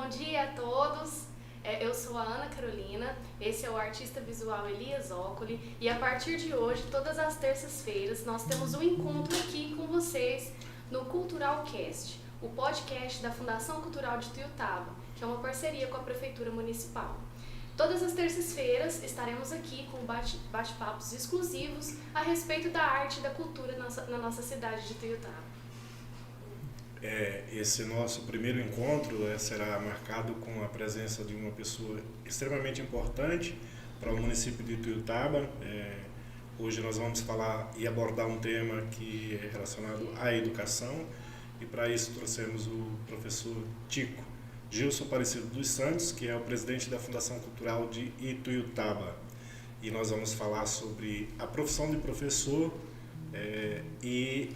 Bom dia a todos. Eu sou a Ana Carolina, esse é o artista visual Elias Occoli e a partir de hoje, todas as terças-feiras, nós temos um encontro aqui com vocês no Cultural Cast, o podcast da Fundação Cultural de Tuiutaba, que é uma parceria com a Prefeitura Municipal. Todas as terças-feiras estaremos aqui com bate-papos exclusivos a respeito da arte e da cultura na nossa cidade de Tuiutaba. Esse nosso primeiro encontro será marcado com a presença de uma pessoa extremamente importante para o município de Tuiutaba. Hoje nós vamos falar e abordar um tema que é relacionado à educação e para isso trouxemos o professor Tico Gilson Aparecido dos Santos, que é o presidente da Fundação Cultural de Ituiutaba. E nós vamos falar sobre a profissão de professor e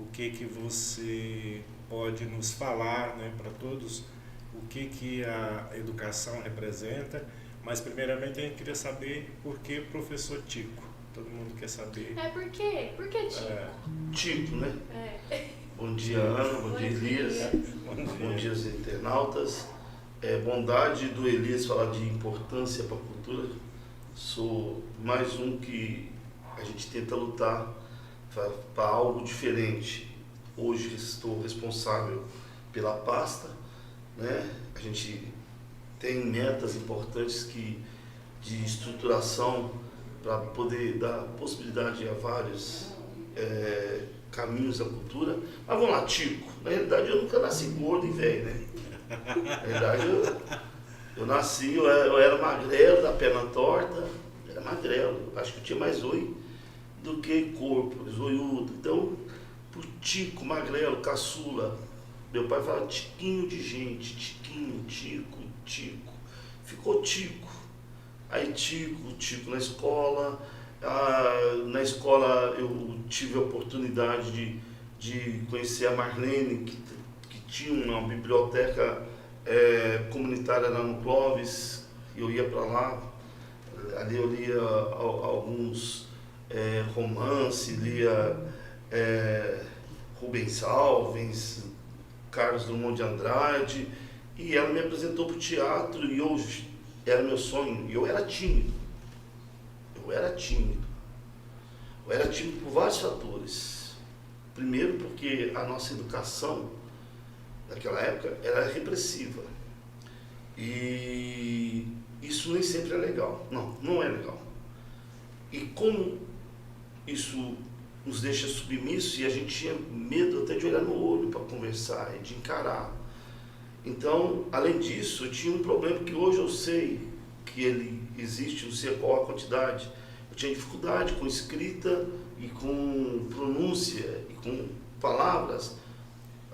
o que você pode nos falar, né, para todos, o que a educação representa. Mas primeiramente a gente queria saber por que professor Tico. Todo mundo quer saber. Por quê? Por que Tico? Tico, né? Bom dia, Ana. Bom dia, Elias. Bom dia, os internautas. Bondade do Elias falar de importância para a cultura. Sou mais um que a gente tenta lutar para algo diferente. Hoje estou responsável pela pasta, né? A gente tem metas importantes de estruturação para poder dar possibilidade a vários caminhos da cultura. Mas vamos lá, Tico. Na realidade eu nunca nasci gordo e velho, né? Na realidade eu nasci, eu era magrelo, da perna torta, era magrelo. Acho que eu tinha mais zoio do que corpo, zoiudo. Então, por Tico, magrelo, caçula, meu pai falava tiquinho de gente, tiquinho, Tico, Tico. Ficou Tico. Aí Tico na escola. Na escola eu tive a oportunidade de conhecer a Marlene, que tinha uma biblioteca comunitária lá no Clóvis. Eu ia para lá, ali eu lia alguns romance, lia Rubens Alves, Carlos Drummond de Andrade, e ela me apresentou para o teatro e hoje era meu sonho. E eu era tímido. Eu era tímido por vários fatores. Primeiro porque a nossa educação naquela época era repressiva. E isso nem sempre é legal. Não é legal. E como isso nos deixa submissos e a gente tinha medo até de olhar no olho para conversar e de encarar. Então, além disso, eu tinha um problema que hoje eu sei que ele existe, não sei qual a quantidade. Eu tinha dificuldade com escrita e com pronúncia e com palavras.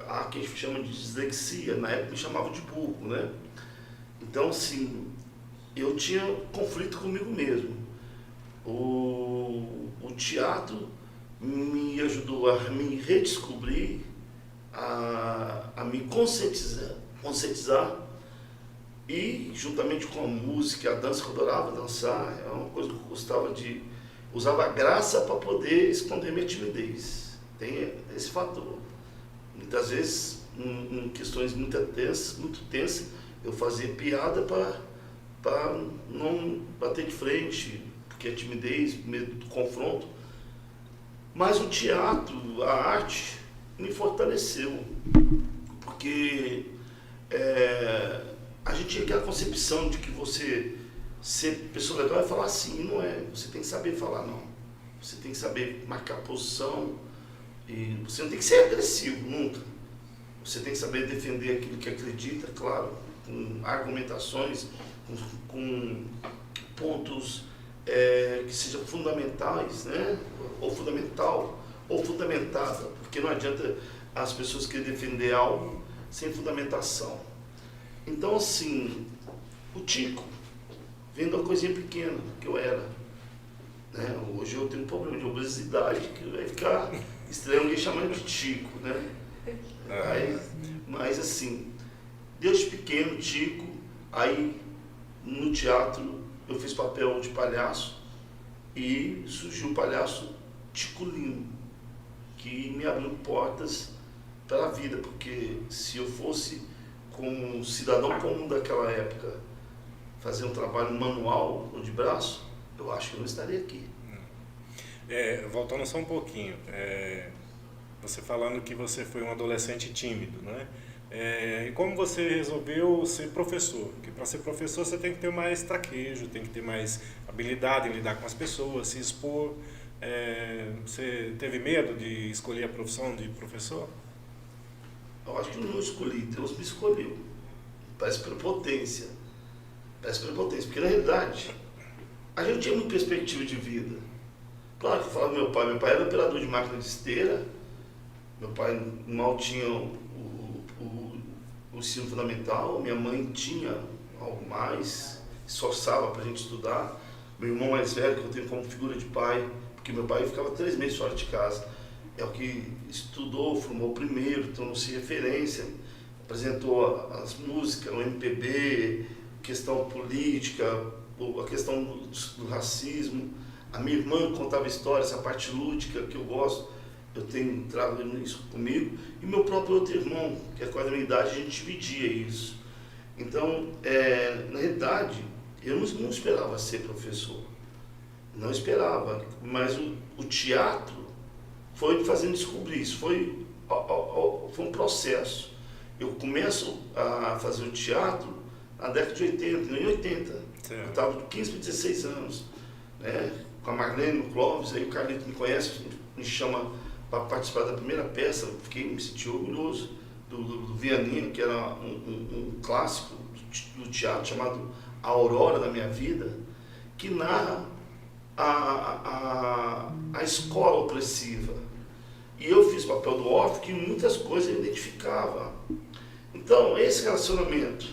Há quem chama de dislexia, na época me chamavam de burro, né? Então, assim, eu tinha conflito comigo mesmo. O teatro me ajudou a me redescobrir, a me conscientizar e, juntamente com a música, a dança, que eu adorava dançar, é uma coisa que eu gostava de... Usava a graça para poder esconder minha timidez. Tem esse fator. Muitas vezes, em questões muito tensas, eu fazia piada para não bater de frente, porque a timidez, medo do confronto. Mas o teatro, a arte, me fortaleceu, porque a gente tinha aquela concepção de que você ser pessoa legal é falar assim, e não é. Você tem que saber falar não. Você tem que saber marcar posição, e você não tem que ser agressivo, nunca. Você tem que saber defender aquilo que acredita, claro, com argumentações, com pontos que sejam fundamentais, né? Ou fundamental, ou fundamentada, porque não adianta as pessoas querem defender algo sem fundamentação. Então, assim, o Tico, vendo uma coisinha pequena que eu era, né? Hoje eu tenho um problema de obesidade, que vai ficar estranho alguém chamando de Tico, né? Mas assim, desde pequeno, Tico, aí no teatro eu fiz papel de palhaço e surgiu o palhaço Ticolino, que me abriu portas para a vida, porque se eu fosse como um cidadão comum daquela época, fazer um trabalho manual ou de braço, eu acho que eu não estaria aqui. Voltando só um pouquinho, você falando que você foi um adolescente tímido, né? E como você resolveu ser professor? Porque para ser professor você tem que ter mais traquejo, tem que ter mais habilidade em lidar com as pessoas, se expor. Você teve medo de escolher a profissão de professor? Eu acho que eu não escolhi, Deus me escolheu. Parece prepotência. Porque na realidade, a gente tinha uma perspectiva de vida. Claro que eu falava do meu pai era operador de máquina de esteira, meu pai mal tinha o ensino fundamental, minha mãe tinha algo mais, esforçava para a gente estudar. Meu irmão mais velho, que eu tenho como figura de pai, porque meu pai ficava 3 meses fora de casa, é o que estudou, formou primeiro, tornou-se referência, apresentou as músicas, o MPB, questão política, a questão do racismo. A minha irmã contava histórias, essa parte lúdica que eu gosto, eu tenho trago isso comigo. E meu próprio outro irmão, que é quase a minha idade, a gente dividia isso. Então, na realidade, eu não esperava ser professor. Não esperava, mas o teatro foi me fazendo descobrir isso. Foi um processo. Eu começo a fazer o teatro na década de 80, em 80. Eu estava de 15 para 16 anos, né? Com a Marlene, o Clóvis, aí o Carlito me conhece, me chama para participar da primeira peça. Me senti orgulhoso do Vianinho, que era um clássico do teatro chamado A Aurora da Minha Vida, que narra a escola opressiva. E eu fiz o papel do órfão, que muitas coisas eu identificava. Então, esse relacionamento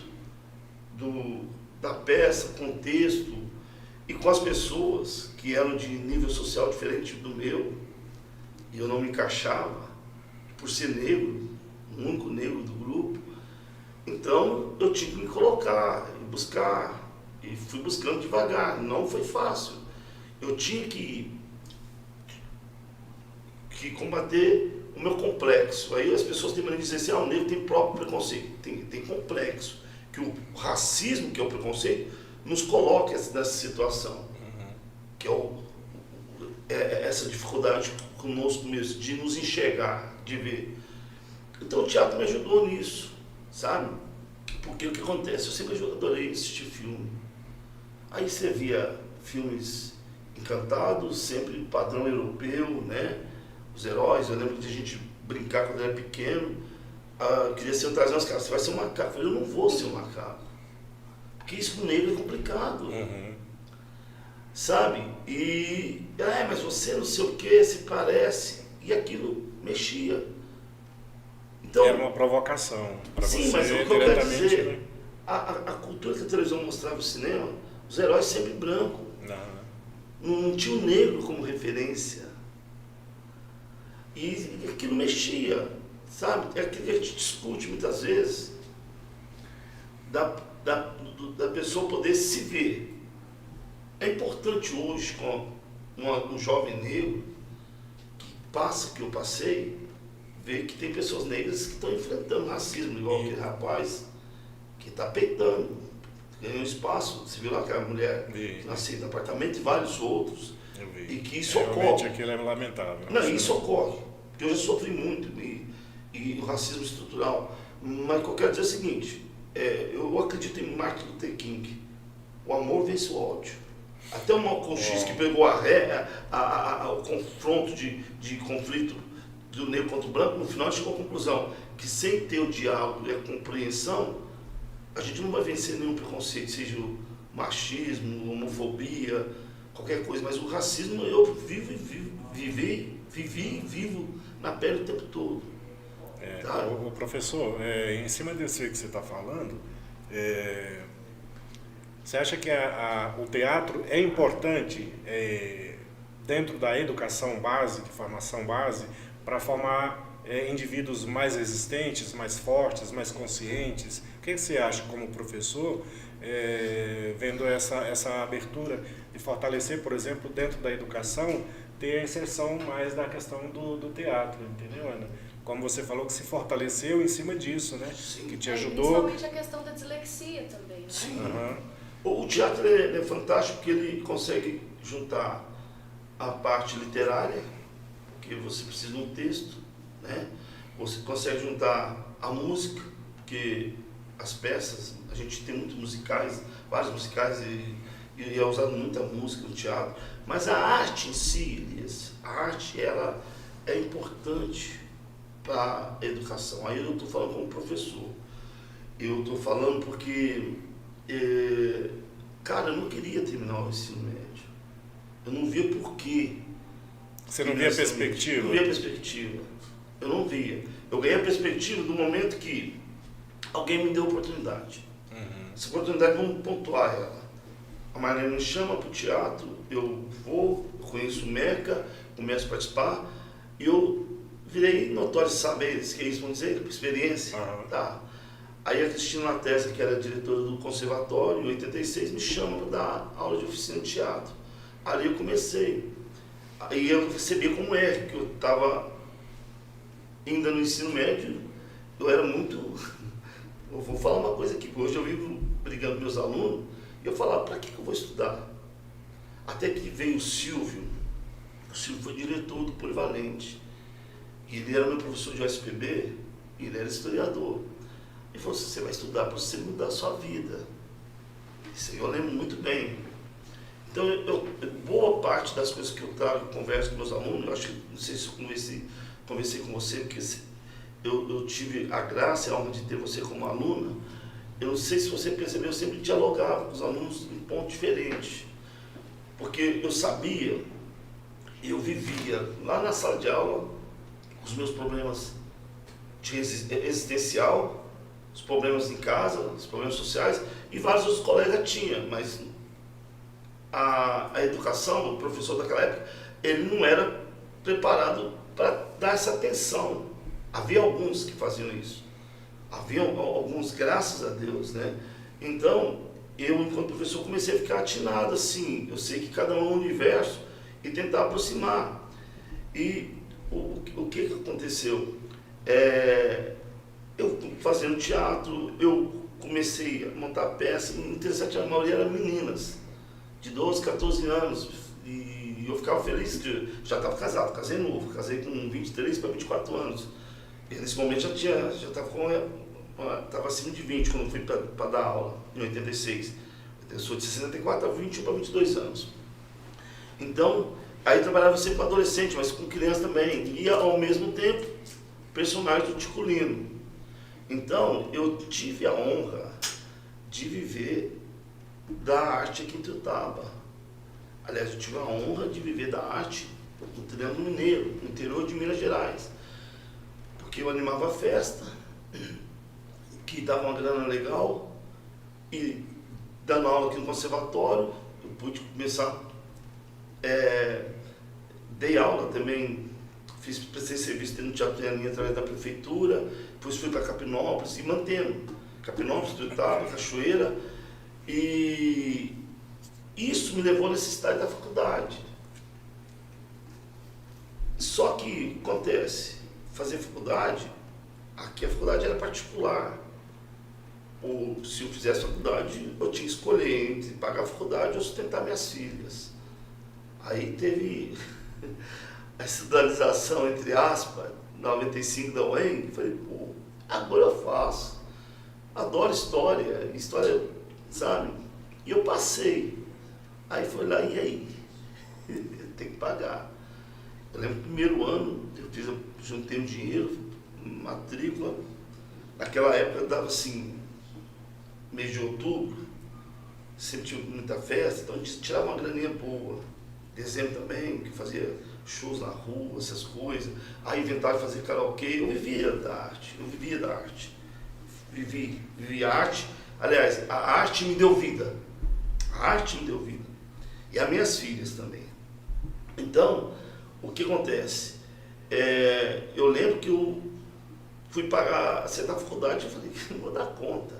da peça, com o texto e com as pessoas que eram de nível social diferente do meu, e eu não me encaixava, por ser negro, o único negro do grupo, então eu tinha que me colocar e buscar, e fui buscando devagar, não foi fácil. Eu tinha que combater o meu complexo. Aí as pessoas têm maneira de dizer assim, o negro tem próprio preconceito, tem complexo, que o racismo, que é o preconceito, nos coloca nessa situação, que é essa dificuldade conosco mesmo, de nos enxergar, de ver. Então o teatro me ajudou nisso, sabe? Porque o que acontece? Eu sempre adorei assistir filme. Aí você via filmes encantados, sempre padrão europeu, né? Os heróis, eu lembro de a gente brincar quando eu era pequeno, queria ser trazer umas caras, você vai ser um macaco. Eu falei, eu não vou ser um macaco. Porque isso pro negro é complicado. Sabe? E, mas você não sei o que, se parece. E aquilo mexia. Então, era uma provocação para você. Sim, mas o que eu quero dizer, a cultura que a televisão mostrava no cinema, os heróis sempre brancos. Não tinha o negro como referência. E aquilo mexia, sabe? É aquilo que a gente discute muitas vezes, da pessoa poder se ver. É importante hoje, com um jovem negro que passa o que eu passei, ver que tem pessoas negras que estão enfrentando racismo, igual aquele rapaz que está peitando, ganhou espaço. Você viu lá aquela mulher que nasceu no apartamento e vários outros. E que isso ocorre. Aquilo é lamentável. Não, isso ocorre. Porque eu já sofri muito e o racismo estrutural. Mas o que eu quero dizer é o seguinte, eu acredito em Martin Luther King. O amor vence o ódio. Até o Malcolm X, que pegou o confronto de conflito do negro contra o branco, no final chegou à conclusão que sem ter o diálogo e a compreensão, a gente não vai vencer nenhum preconceito, seja o machismo, homofobia, qualquer coisa. Mas o racismo eu vivi e vivo na pele o tempo todo. Tá? O professor, em cima desse que você está falando, você acha que o teatro é importante dentro da educação básica, formação base, para formar indivíduos mais resistentes, mais fortes, mais conscientes? O que você acha como professor, vendo essa abertura de fortalecer, por exemplo, dentro da educação, ter a inserção mais da questão do teatro, entendeu, Ana? como você falou, que se fortaleceu em cima disso, né? Sim. Que te É, ajudou. principalmente a questão da dislexia também, né? Sim. Uhum. O teatro ele é fantástico porque ele consegue juntar a parte literária, que você precisa de um texto, né? Você consegue juntar a música, porque as peças, a gente tem muitos musicais, vários musicais, e é usado muita música no teatro, mas a arte em si, Elias, a arte ela é importante para a educação. Aí eu não estou falando como professor, eu estou falando porque, cara, eu não queria terminar o ensino médio, eu não via porquê. Você não via perspectiva? Não via perspectiva, eu não via. Eu ganhei a perspectiva do momento que alguém me deu a oportunidade. Uhum. Essa oportunidade, vamos pontuar ela. A Marlene me chama para o teatro, eu vou, eu conheço o MECA, começo a participar, e eu virei notório saberes, que é isso, vamos dizer, experiência. Uhum. Tá? Aí a Cristina Latessa, que era diretora do conservatório, em 86, me chama para dar aula de oficina de teatro. Ali eu comecei. Aí eu percebi como é, que eu estava ainda no ensino médio, eu era muito... Eu vou falar uma coisa aqui, hoje eu vivo brigando com meus alunos, e eu falava, para que eu vou estudar? Até que veio o Silvio foi diretor do Polivalente, e ele era meu professor de OSPB, e ele era historiador. Ele falou assim, você vai estudar para você mudar a sua vida. Isso aí eu lembro muito bem. Então, boa parte das coisas que eu trago, converso com meus alunos, eu acho que, não sei se eu conversei com você, porque eu tive a graça e a honra de ter você como aluna. Eu não sei se você percebeu, eu sempre dialogava com os alunos em pontos diferentes. Porque eu sabia, eu vivia lá na sala de aula, os meus problemas de existencial, os problemas em casa, os problemas sociais, e vários outros colegas tinham, mas a educação, o professor daquela época, ele não era preparado para dar essa atenção. Havia alguns que faziam isso. Havia alguns, graças a Deus, né? Então, eu, enquanto professor, comecei a ficar atinado, assim. Eu sei que cada um é um universo e tentar aproximar. E o que aconteceu? Eu fazendo teatro, eu comecei a montar peça. Interessante, a maioria eram meninas, de 12, 14 anos. E eu ficava feliz, que já estava casado, casei novo, casei com 23 para 24 anos. E nesse momento já estava acima de 20 quando eu fui para dar aula, em 86. Eu sou de 64 a 21 para 22 anos. Então, aí eu trabalhava sempre com adolescente, mas com criança também. E ao mesmo tempo, personagem do Ticulino. Então, eu tive a honra de viver da arte aqui em Ituiutaba. Aliás, eu tive a honra de viver da arte no Triângulo Mineiro, no interior de Minas Gerais. Porque eu animava a festa, que dava uma grana legal, e dando aula aqui no conservatório, eu pude começar, dei aula também, prestei serviço no Teatro Trianinha através da prefeitura, depois fui para Capinópolis e mantendo. Capinópolis, Ituiutaba, Cachoeira, e isso me levou à necessidade da faculdade. Só que acontece, fazer faculdade, aqui a faculdade era particular. Ou se eu fizesse faculdade, eu tinha que escolher entre pagar a faculdade ou sustentar minhas filhas. Aí teve a estudalização, entre aspas, 95 da UEM, e falei, pô, agora eu faço. Adoro história, sabe? E eu passei. Aí foi lá, e aí? Tem que pagar. Eu lembro que no primeiro ano, eu juntei um dinheiro, matrícula. Naquela época dava assim, mês de outubro, sempre tinha muita festa, então a gente tirava uma graninha boa. Dezembro também, que fazia shows na rua, essas coisas. Aí inventava de fazer karaokê, eu vivia da arte. Vivi a arte. Aliás, a arte me deu vida. E as minhas filhas também. Então, o que acontece? Eu lembro que eu fui pagar, acertar a faculdade, eu falei que não vou dar conta.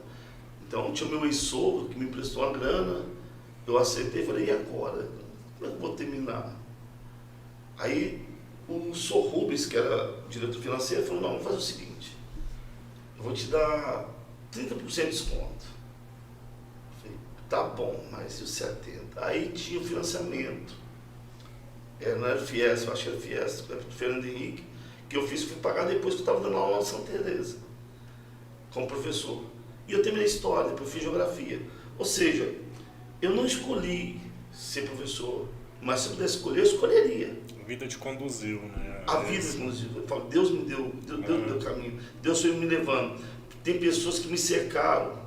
Então, tinha meu ex-sogro que me emprestou uma grana, eu aceitei e falei, e agora? Como é que eu vou terminar? Aí, o Sr. Rubens, que era diretor financeiro, falou, não, vamos fazer o seguinte, eu vou te dar 30% de desconto. Eu falei, tá bom, mas e os 70%? Aí tinha o financiamento. Não era FIES, eu acho que era FIES, do Fernando Henrique, que eu fiz, fui pagar depois que eu estava dando aula na Santa Teresa, como professor. E eu terminei história, depois eu fiz geografia. Ou seja, eu não escolhi ser professor, mas se eu pudesse escolher, eu escolheria. A vida te conduziu, né? A vida me conduziu. Eu falo, Deus me deu, Deus me deu caminho. Deus foi me levando. Tem pessoas que me cercaram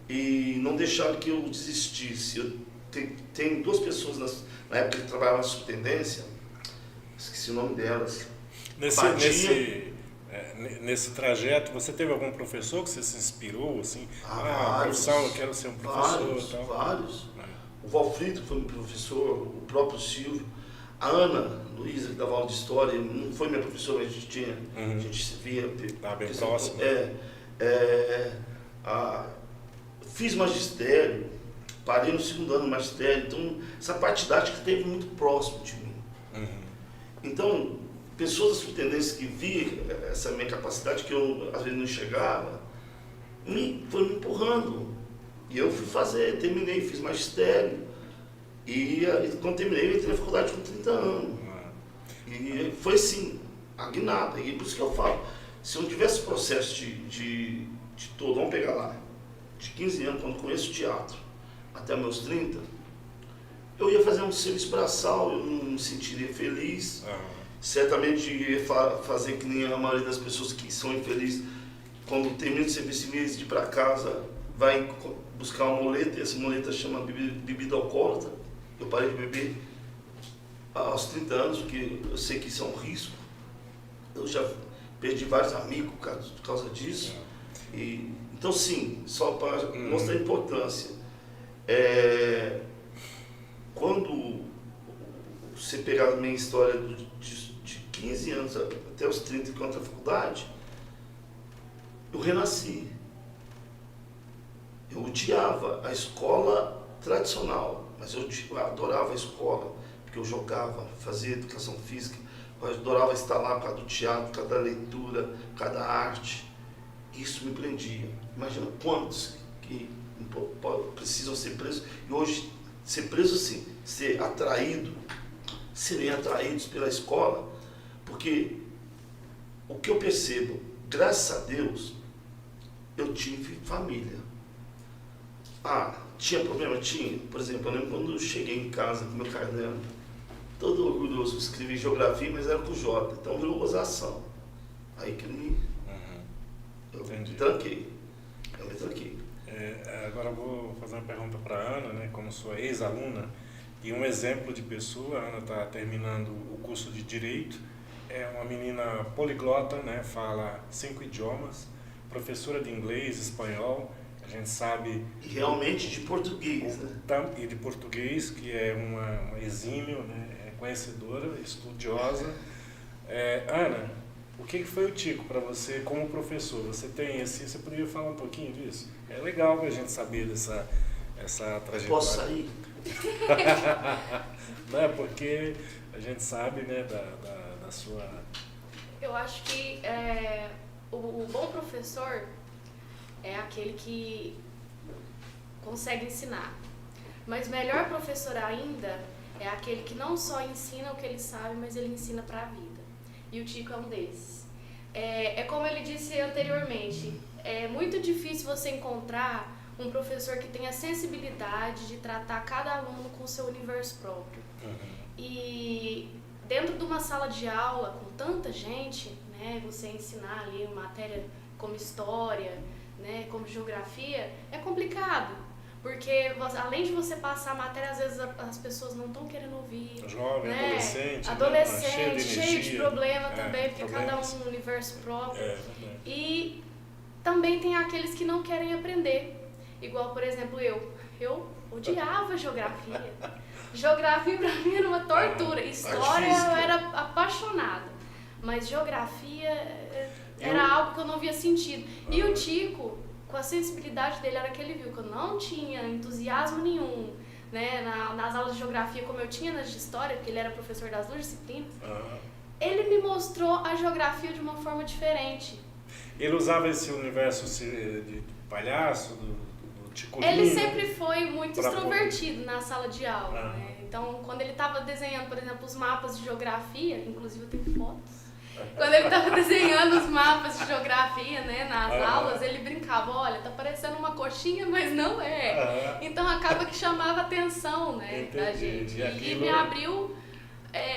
e não deixaram que eu desistisse. Tem duas pessoas na época que trabalhavam na superintendência, esqueci o nome delas. Nesse trajeto, você teve algum professor que você se inspirou, assim? Vários, profissão, eu quero ser um professor. Vários, tal. vários. O Valfrito foi meu professor, o próprio Silvio. A Ana Luísa, que dava aula de história, não foi minha professora, mas a gente se via. Bem próximo. Fiz magistério, parei no 2º ano do magistério, então essa parte didática esteve muito próximo de mim. Então, pessoas da superintendência que vi essa minha capacidade, que eu às vezes não enxergava, foi me empurrando. E eu fui fazer, terminei, fiz magistério. E quando terminei, eu entrei na faculdade com 30 anos. E foi assim, a guinada. E por isso que eu falo, se eu não tivesse processo de todo, vamos pegar lá, de 15 anos, quando eu conheço o teatro, até meus 30, eu ia fazer um serviço braçal, eu não me sentiria feliz. Certamente ia fazer que nem a maioria das pessoas que são infelizes, quando termina o serviço, em vez de ir para casa, vai buscar uma muleta, e essa muleta chama bebida alcoólatra. Eu parei de beber aos 30 anos, porque eu sei que isso é um risco. Eu já perdi vários amigos por causa disso. Então, sim, só para mostrar a importância. Quando você pegar a minha história de 15 anos até os 30, enquanto a faculdade, eu renasci. Eu odiava a escola tradicional, mas eu adorava a escola, porque eu jogava, fazia educação física, eu adorava estar lá por causa do teatro, por causa da leitura, por causa da arte. Isso me prendia. Imagina quantos que precisam ser presos, e hoje ser preso assim, serem atraídos pela escola, porque o que eu percebo, graças a Deus, eu tive família. Tinha problema? Tinha. Por exemplo, eu lembro quando eu cheguei em casa com meu caderno, todo orgulhoso, escrevi geografia, mas era com J, então virou gozação. Aí que eu me tranquei. Agora eu vou fazer uma pergunta para a Ana, né, como sua ex-aluna, e um exemplo de pessoa. A Ana está terminando o curso de Direito, é uma menina poliglota, né, fala 5 idiomas, professora de inglês, espanhol, a gente sabe... E realmente de português, né? E de português, que é uma exímio, né, conhecedora, estudiosa. Ana, o que foi o Tico para você como professor? Você tem assim, você poderia falar um pouquinho disso? É legal a gente saber essa trajetória. Posso sair? Não é porque a gente sabe, né, da sua... Eu acho que o bom professor é aquele que consegue ensinar. Mas melhor professor ainda é aquele que não só ensina o que ele sabe, mas ele ensina para a vida. E o Tico é um desses. Como ele disse anteriormente, é muito difícil você encontrar um professor que tenha sensibilidade de tratar cada aluno com o seu universo próprio. E dentro de uma sala de aula com tanta gente, né, você ensinar ali uma matéria como história, né, como geografia, é complicado. Porque além de você passar a matéria, às vezes as pessoas não estão querendo ouvir. Jovem, né? Adolescente, cheio de problema também, porque cada um no universo próprio. E também tem aqueles que não querem aprender. Igual, por exemplo, eu odiava geografia. Geografia pra mim era uma tortura. História eu era apaixonada. Mas geografia era algo que eu não via sentido. E o Tico, com a sensibilidade dele, era que ele viu que eu não tinha entusiasmo nenhum, né, nas aulas de geografia, como eu tinha nas de história, porque ele era professor das duas disciplinas. ele me mostrou a geografia de uma forma diferente. Ele usava esse universo de palhaço, do ticolinho? Ele sempre foi muito extrovertido na sala de aula, né? Então, quando ele estava desenhando, por exemplo, os mapas de geografia, inclusive eu tenho fotos, quando ele estava desenhando os mapas de geografia, né, nas aulas, ele brincava, olha, tá parecendo uma coxinha, mas não é. Então acaba que chamava atenção, né, da gente. E me abriu,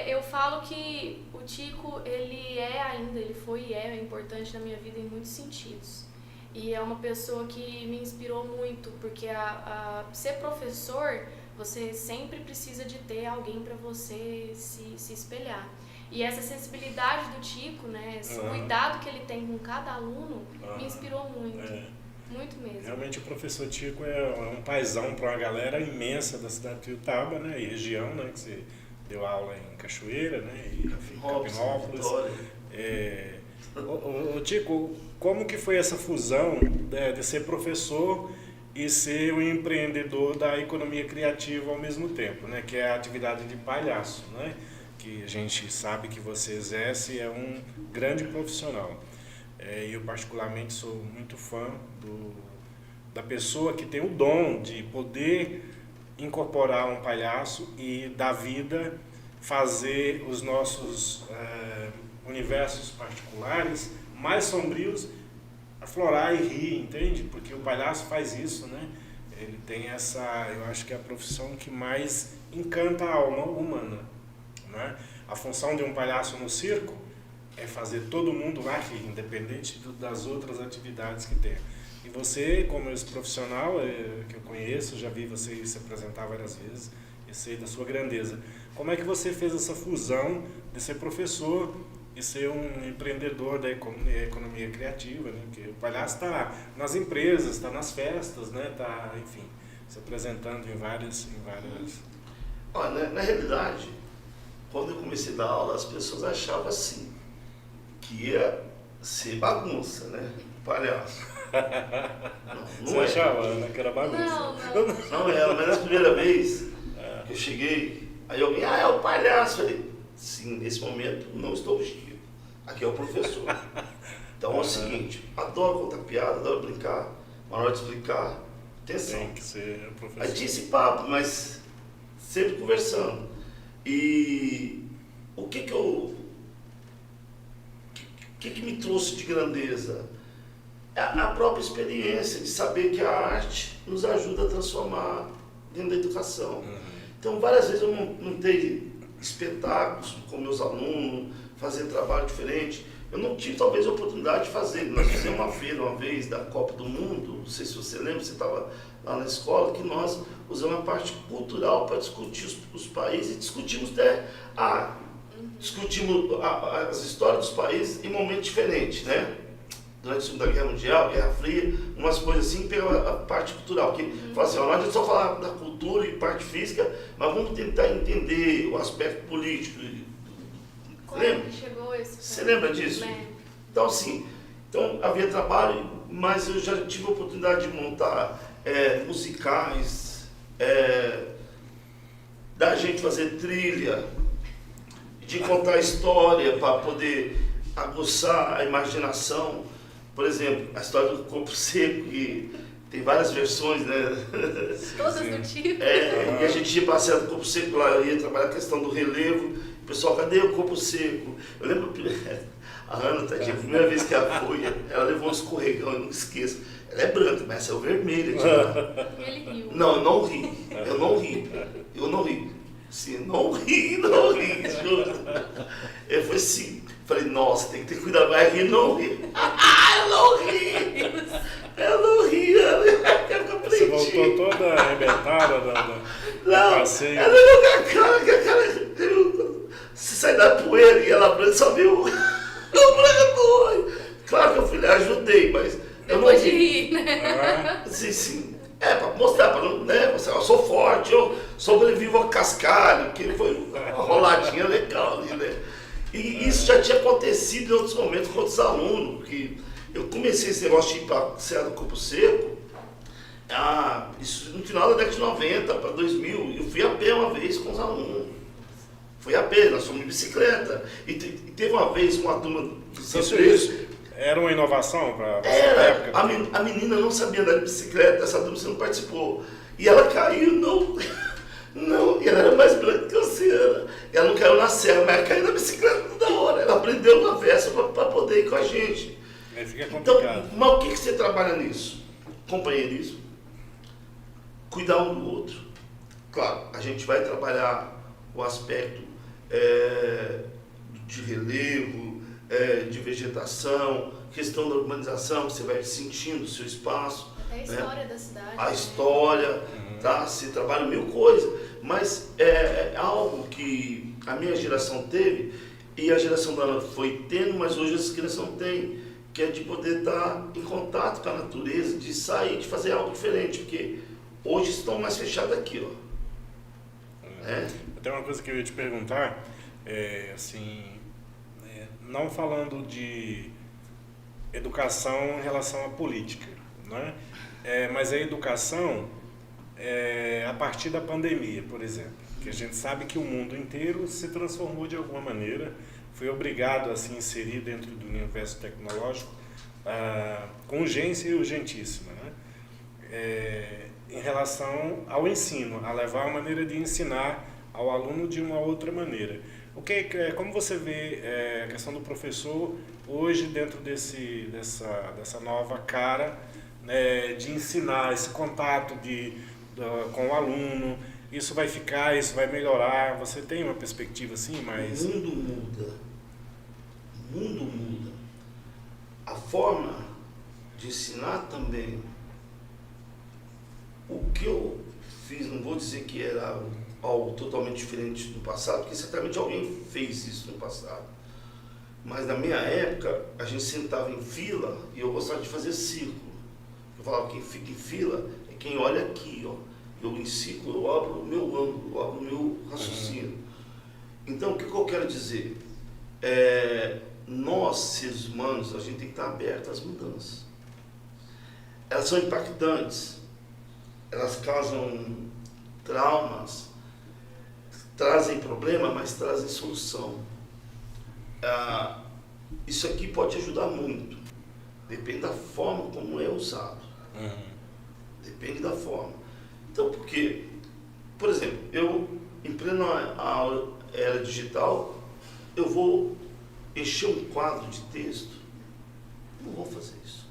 eu falo que o Tico, ele foi e é importante na minha vida em muitos sentidos. E é uma pessoa que me inspirou muito, porque ser professor, você sempre precisa de ter alguém para você se espelhar. E essa sensibilidade do Tico, né, esse cuidado que ele tem com cada aluno, me inspirou muito. Muito mesmo. Realmente o professor Tico é um paizão para uma galera imensa da cidade de Tuiutaba, né, e região, né, que você deu aula em Cachoeira, né, e em Capinópolis. Tico, como que foi essa fusão de ser professor e ser um empreendedor da economia criativa ao mesmo tempo, né, que é a atividade de palhaço, né? Que a gente sabe que você exerce, é um grande profissional. Eu particularmente sou muito fã da pessoa que tem o dom de poder incorporar um palhaço e da vida fazer os nossos universos particulares mais sombrios aflorar e rir, entende? Porque o palhaço faz isso, né? Ele tem eu acho que é a profissão que mais encanta a alma humana. Né? A função de um palhaço no circo é fazer todo mundo lá rir, independente das outras atividades que tem. E você, como esse profissional que eu conheço, já vi você se apresentar várias vezes, e sei da sua grandeza. Como é que você fez essa fusão de ser professor e ser um empreendedor da economia criativa, né? Porque o palhaço está nas empresas, está nas festas, né? Tá, enfim, se apresentando em várias... Olha, na realidade, quando eu comecei a dar aula, as pessoas achavam assim, que ia ser bagunça, né? Palhaço. Não Você achava, né, que era bagunça? Não era, mas na primeira vez que eu cheguei, aí alguém, é o palhaço. Eu falei, sim, nesse momento não estou vestido. Aqui é o professor. Então é o seguinte, adoro contar piada, adoro brincar, na hora de explicar, atenção. Tem que ser professor. Aí tinha esse papo, mas sempre conversando. E o que me trouxe de grandeza? A própria experiência de saber que a arte nos ajuda a transformar dentro da educação. Então, várias vezes eu montei espetáculos com meus alunos, fazer trabalho diferente. Eu não tive, talvez, a oportunidade de fazer. Nós fizemos uma feira uma vez da Copa do Mundo, não sei se você lembra, você estava lá na escola, que nós usamos a parte cultural para discutir os países e discutimos as histórias dos países em momentos diferentes, né? Durante a Segunda Guerra Mundial, Guerra Fria, umas coisas assim, pela a parte cultural, que fala assim, não adianta só falar da cultura e parte física, mas vamos tentar entender o aspecto político. Como lembra? Chegou esse Você lembra disso? Lembro. Então, assim, havia trabalho, mas eu já tive a oportunidade de montar musicais, da gente fazer trilha, de contar história para poder aguçar a imaginação. Por exemplo, a história do Corpo Seco, que tem várias versões, né? Todas do tipo. E a gente ia para a Serra do Corpo Seco, lá eu ia trabalhar a questão do relevo. O pessoal, cadê o Corpo Seco? Eu lembro, a Ana, tadinha, a primeira vez que ela foi, ela levou um escorregão, eu não esqueço. Ela é branca, mas essa é o vermelho. Ele riu. Não, eu não ri. Sim, não ri, juro. Eu falei assim, falei, nossa, tem que ter cuidado, vai rir, não ri. Eu não ri. Você voltou toda arrebentada do passeio. Ela olhou com a cara, se sai da poeira e ela branca, só viu o branco. Claro que eu fui lá, ajudei, mas eu não ri. Né? Sim. Pra mostrar, pra não, né? Eu sou forte, eu sobrevivo a cascalho, que foi uma roladinha legal ali, né? E isso já tinha acontecido em outros momentos com outros alunos, porque eu comecei esse negócio de ir para a Serra do Corpo Seco, isso no final da década de 90 para 2000, eu fui a pé uma vez com os alunos. Foi a pé, nós fomos de bicicleta. E teve uma vez uma turma de Isso era uma inovação para você na época? A menina não sabia andar de bicicleta, essa turma você não participou. E ela caiu, não, e ela era mais branca que você era. Ela não caiu na serra, mas ela caiu na bicicleta toda hora. Ela aprendeu na versa para poder ir com a gente. Aí fica Então, complicado. mas o que você trabalha nisso? Companheirismo, cuidar um do outro. Claro, a gente vai trabalhar o aspecto de relevo, de vegetação, questão da urbanização, você vai sentindo o seu espaço. É a história da cidade. A história, tá? Se trabalha mil coisas, mas é algo que a minha geração teve e a geração da Ana foi tendo, mas hoje essa criança não tem, que é de poder estar em contato com a natureza, de sair, de fazer algo diferente, porque hoje estão mais fechados aqui, ó. Até uma coisa que eu ia te perguntar, não falando de educação em relação à política, né? Mas a educação a partir da pandemia, por exemplo, que a gente sabe que o mundo inteiro se transformou de alguma maneira, foi obrigado a se inserir dentro do universo tecnológico com urgência e urgentíssima, né? Em relação ao ensino, a levar a maneira de ensinar ao aluno de uma outra maneira. Como você vê a questão do professor hoje dentro dessa nova cara, né, de ensinar, esse contato com o aluno? Isso vai ficar, isso vai melhorar? Você tem uma perspectiva assim? Mas O mundo muda. A forma de ensinar também. O que eu fiz, não vou dizer que era algo totalmente diferente do passado, porque certamente alguém fez isso no passado. Mas na minha época, a gente sentava em fila e eu gostava de fazer círculo. Eu falava, quem fica em fila é quem olha aqui, ó. Eu em círculo, eu abro o meu ângulo, eu abro o meu raciocínio. Então, o que eu quero dizer? Nós, seres humanos, a gente tem que estar aberto às mudanças. Elas são impactantes, elas causam traumas, trazem problema, mas trazem solução. Isso aqui pode ajudar muito, depende da forma como é usado. Depende da forma. Então, porque, por exemplo, eu, em plena era digital, eu vou encher um quadro de texto? Não vou fazer isso.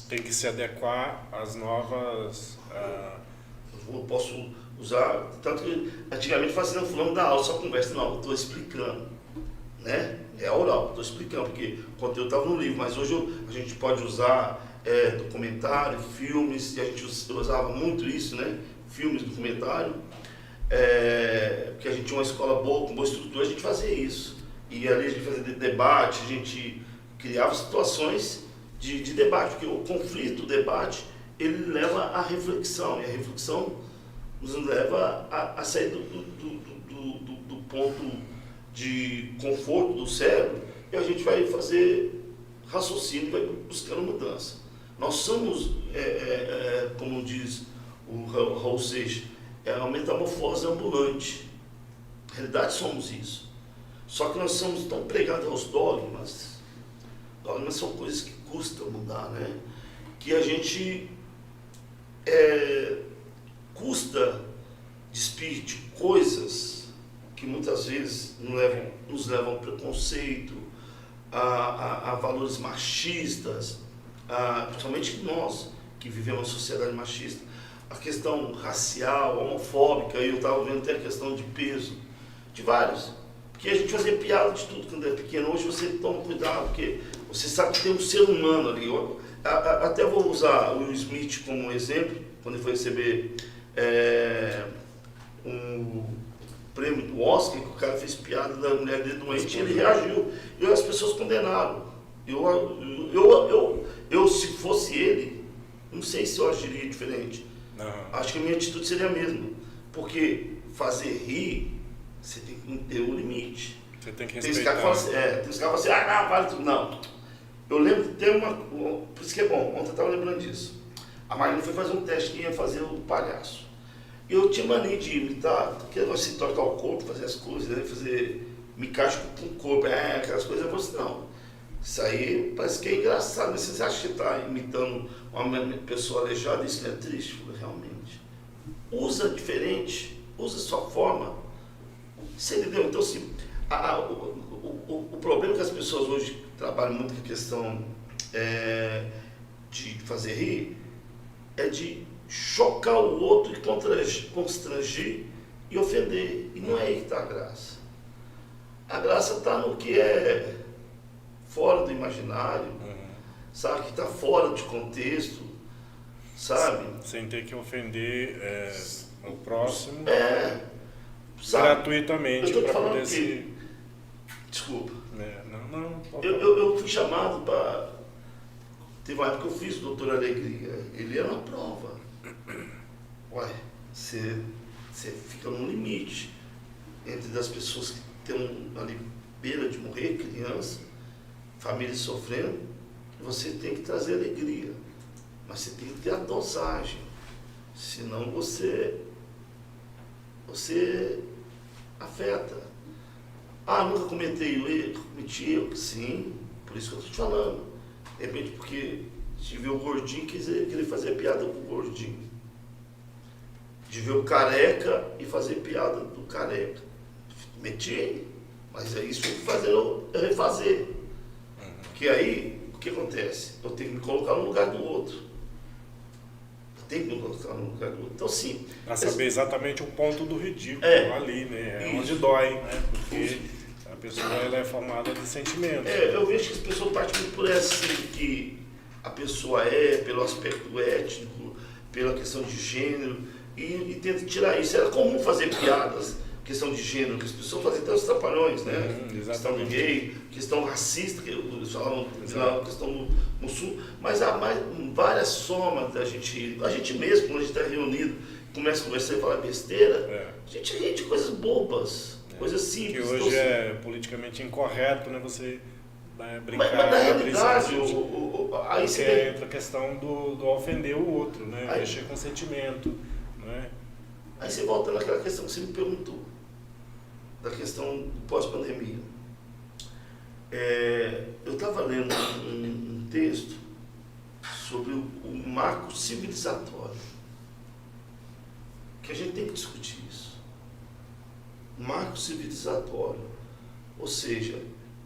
Tem que se adequar às novas... Eu posso usar... Tanto que antigamente fazia fulano da aula, só conversa. Não, eu estou explicando. Né? É oral, estou explicando, porque o conteúdo estava no livro, mas hoje a gente pode usar documentário, filmes, e a gente usava muito isso, né? Filmes, documentário, porque a gente tinha uma escola boa, com boa estrutura, a gente fazia isso. E ali a gente fazia debate, a gente criava situações de debate, porque o conflito, o debate, ele leva à reflexão, e a reflexão nos leva a sair do ponto de conforto do cérebro, e a gente vai fazer raciocínio, vai buscando mudança. Nós somos, como diz o Raul Seixas, uma metamorfose ambulante. Na realidade somos isso. Só que nós somos tão pregados aos dogmas. Dogmas são coisas que custam mudar, né? Que a gente custa despir de coisas que muitas vezes nos levam ao preconceito, a valores machistas, principalmente nós que vivemos uma sociedade machista, a questão racial, homofóbica, e eu estava vendo até a questão de peso, de vários. Porque a gente fazia piada de tudo quando é pequeno. Hoje você toma cuidado, porque você sabe que tem um ser humano ali. Até vou usar o Will Smith como exemplo, quando ele foi receber um prêmio do Oscar, que o cara fez piada da mulher dele doente, e ele reagiu. E as pessoas condenaram. Eu, se fosse ele, não sei se eu agiria diferente. Não. Acho que a minha atitude seria a mesma. Porque fazer rir, você tem que ter um limite. Você tem que Tem respeitar. os caras que falam assim, não, vale tudo. Não. Eu lembro que tem por isso que é bom, ontem eu estava lembrando disso. A Marina foi fazer um teste que ia fazer o palhaço. Eu tinha mania de imitar, porque eu gosto de tocar o corpo, fazer as coisas, né? Me encaixo com o corpo, aquelas coisas. Eu falei assim, não, isso aí parece que é engraçado, mas você acha que está imitando uma pessoa aleijada? Isso não é triste? Eu falei, realmente. Usa diferente, usa a sua forma. Você entendeu? Então, assim, o problema que as pessoas hoje trabalham muito com a questão de fazer rir é de chocar o outro e constranger e ofender. E não é aí que está a graça. A graça está no que é fora do imaginário, sabe? Que está fora de contexto, sabe? Sem ter que ofender o próximo Sabe? gratuitamente para poder se... Desculpa. Não. Eu fui chamado para... Teve uma época que eu fiz o Doutor Alegria. Ele era uma prova. Uai, você fica num limite entre das pessoas que estão ali beira de morrer, criança, famílias sofrendo, você tem que trazer alegria. Mas você tem que ter a dosagem. Senão você afeta. Nunca cometi erro. Sim, por isso que eu estou te falando. De repente, porque de ver o gordinho, querer fazer piada com o gordinho. De ver o careca e fazer piada do careca. Meti, mas é isso que eu refazer. Porque aí, o que acontece? Eu tenho que me colocar no lugar do outro. Então, sim. Para saber exatamente o ponto do ridículo ali, né? É onde dói, né? Porque a pessoa ela é formada de sentimentos. Eu vejo que as pessoas partem muito por essa, que a pessoa pelo aspecto étnico, pela questão de gênero, e tenta tirar isso. Era comum fazer piadas, questão de gênero, que as pessoas faziam até os trapalhões, né? Questão gay, questão racista, que eles falavam, questão no sul, mas há várias formas da gente mesmo, quando a gente está reunido, começa a conversar e falar besteira, a gente ri de coisas bobas, coisas simples. Que hoje é politicamente incorreto, né? Você brincar, mas na realidade, aí você entra a questão do ofender o outro, né? Mexer com sentimento, né? Aí você volta naquela questão que você me perguntou, da questão do pós-pandemia. Eu estava lendo um texto sobre o marco civilizatório, que a gente tem que discutir isso. Marco civilizatório, ou seja,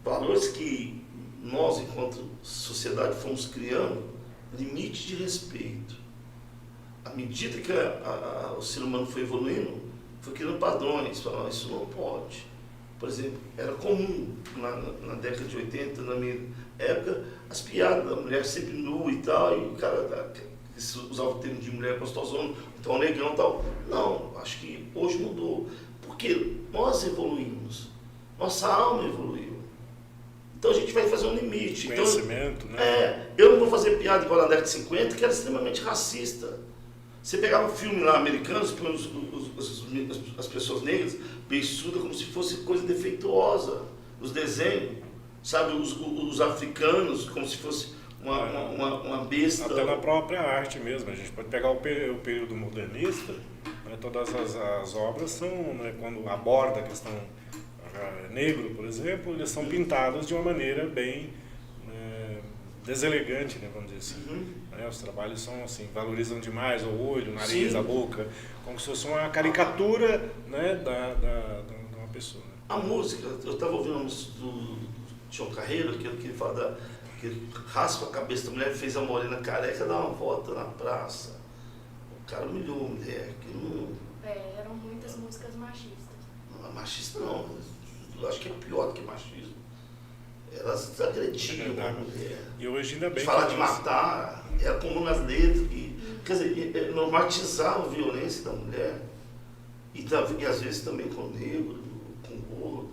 valores que nós, enquanto sociedade, fomos criando, limite de respeito. À medida que o ser humano foi evoluindo, foi criando padrões, falando, isso não pode. Por exemplo, era comum na década de 80, na minha época, as piadas da mulher sempre nua e tal, e o cara usava o termo de mulher gostosona, então negão e tal. Não, acho que hoje mudou. Porque nós evoluímos, nossa alma evoluiu. Então a gente vai fazer um limite. Conhecimento, então, né? Eu não vou fazer piada igual na década de 50, que era extremamente racista. Você pegava um filme lá americano, as pessoas negras beiçudas como se fosse coisa defeituosa. Os desenhos, sabe, os africanos como se fosse uma besta. Até na própria arte mesmo. A gente pode pegar o período modernista, né? Todas as obras são, né, quando aborda a questão negro, por exemplo, eles são pintados de uma maneira bem deselegante, né, vamos dizer assim. Os trabalhos são assim, valorizam demais o olho, o nariz, Sim. a boca, como se fosse uma caricatura, né, de uma pessoa. A música, eu estava ouvindo a música do Tião Carreiro, aquele que ele fala que ele raspa a cabeça da mulher, fez a morena careca dar uma volta na praça. O cara humilhou a mulher. Eram muitas músicas machistas. Não é machista não, eu acho que é pior do que machismo. Elas agrediam a mulher. E hoje ainda bem falar de matar, era comum nas letras, quer dizer, normatizavam a violência da mulher, e às vezes também com o negro, com o gordo.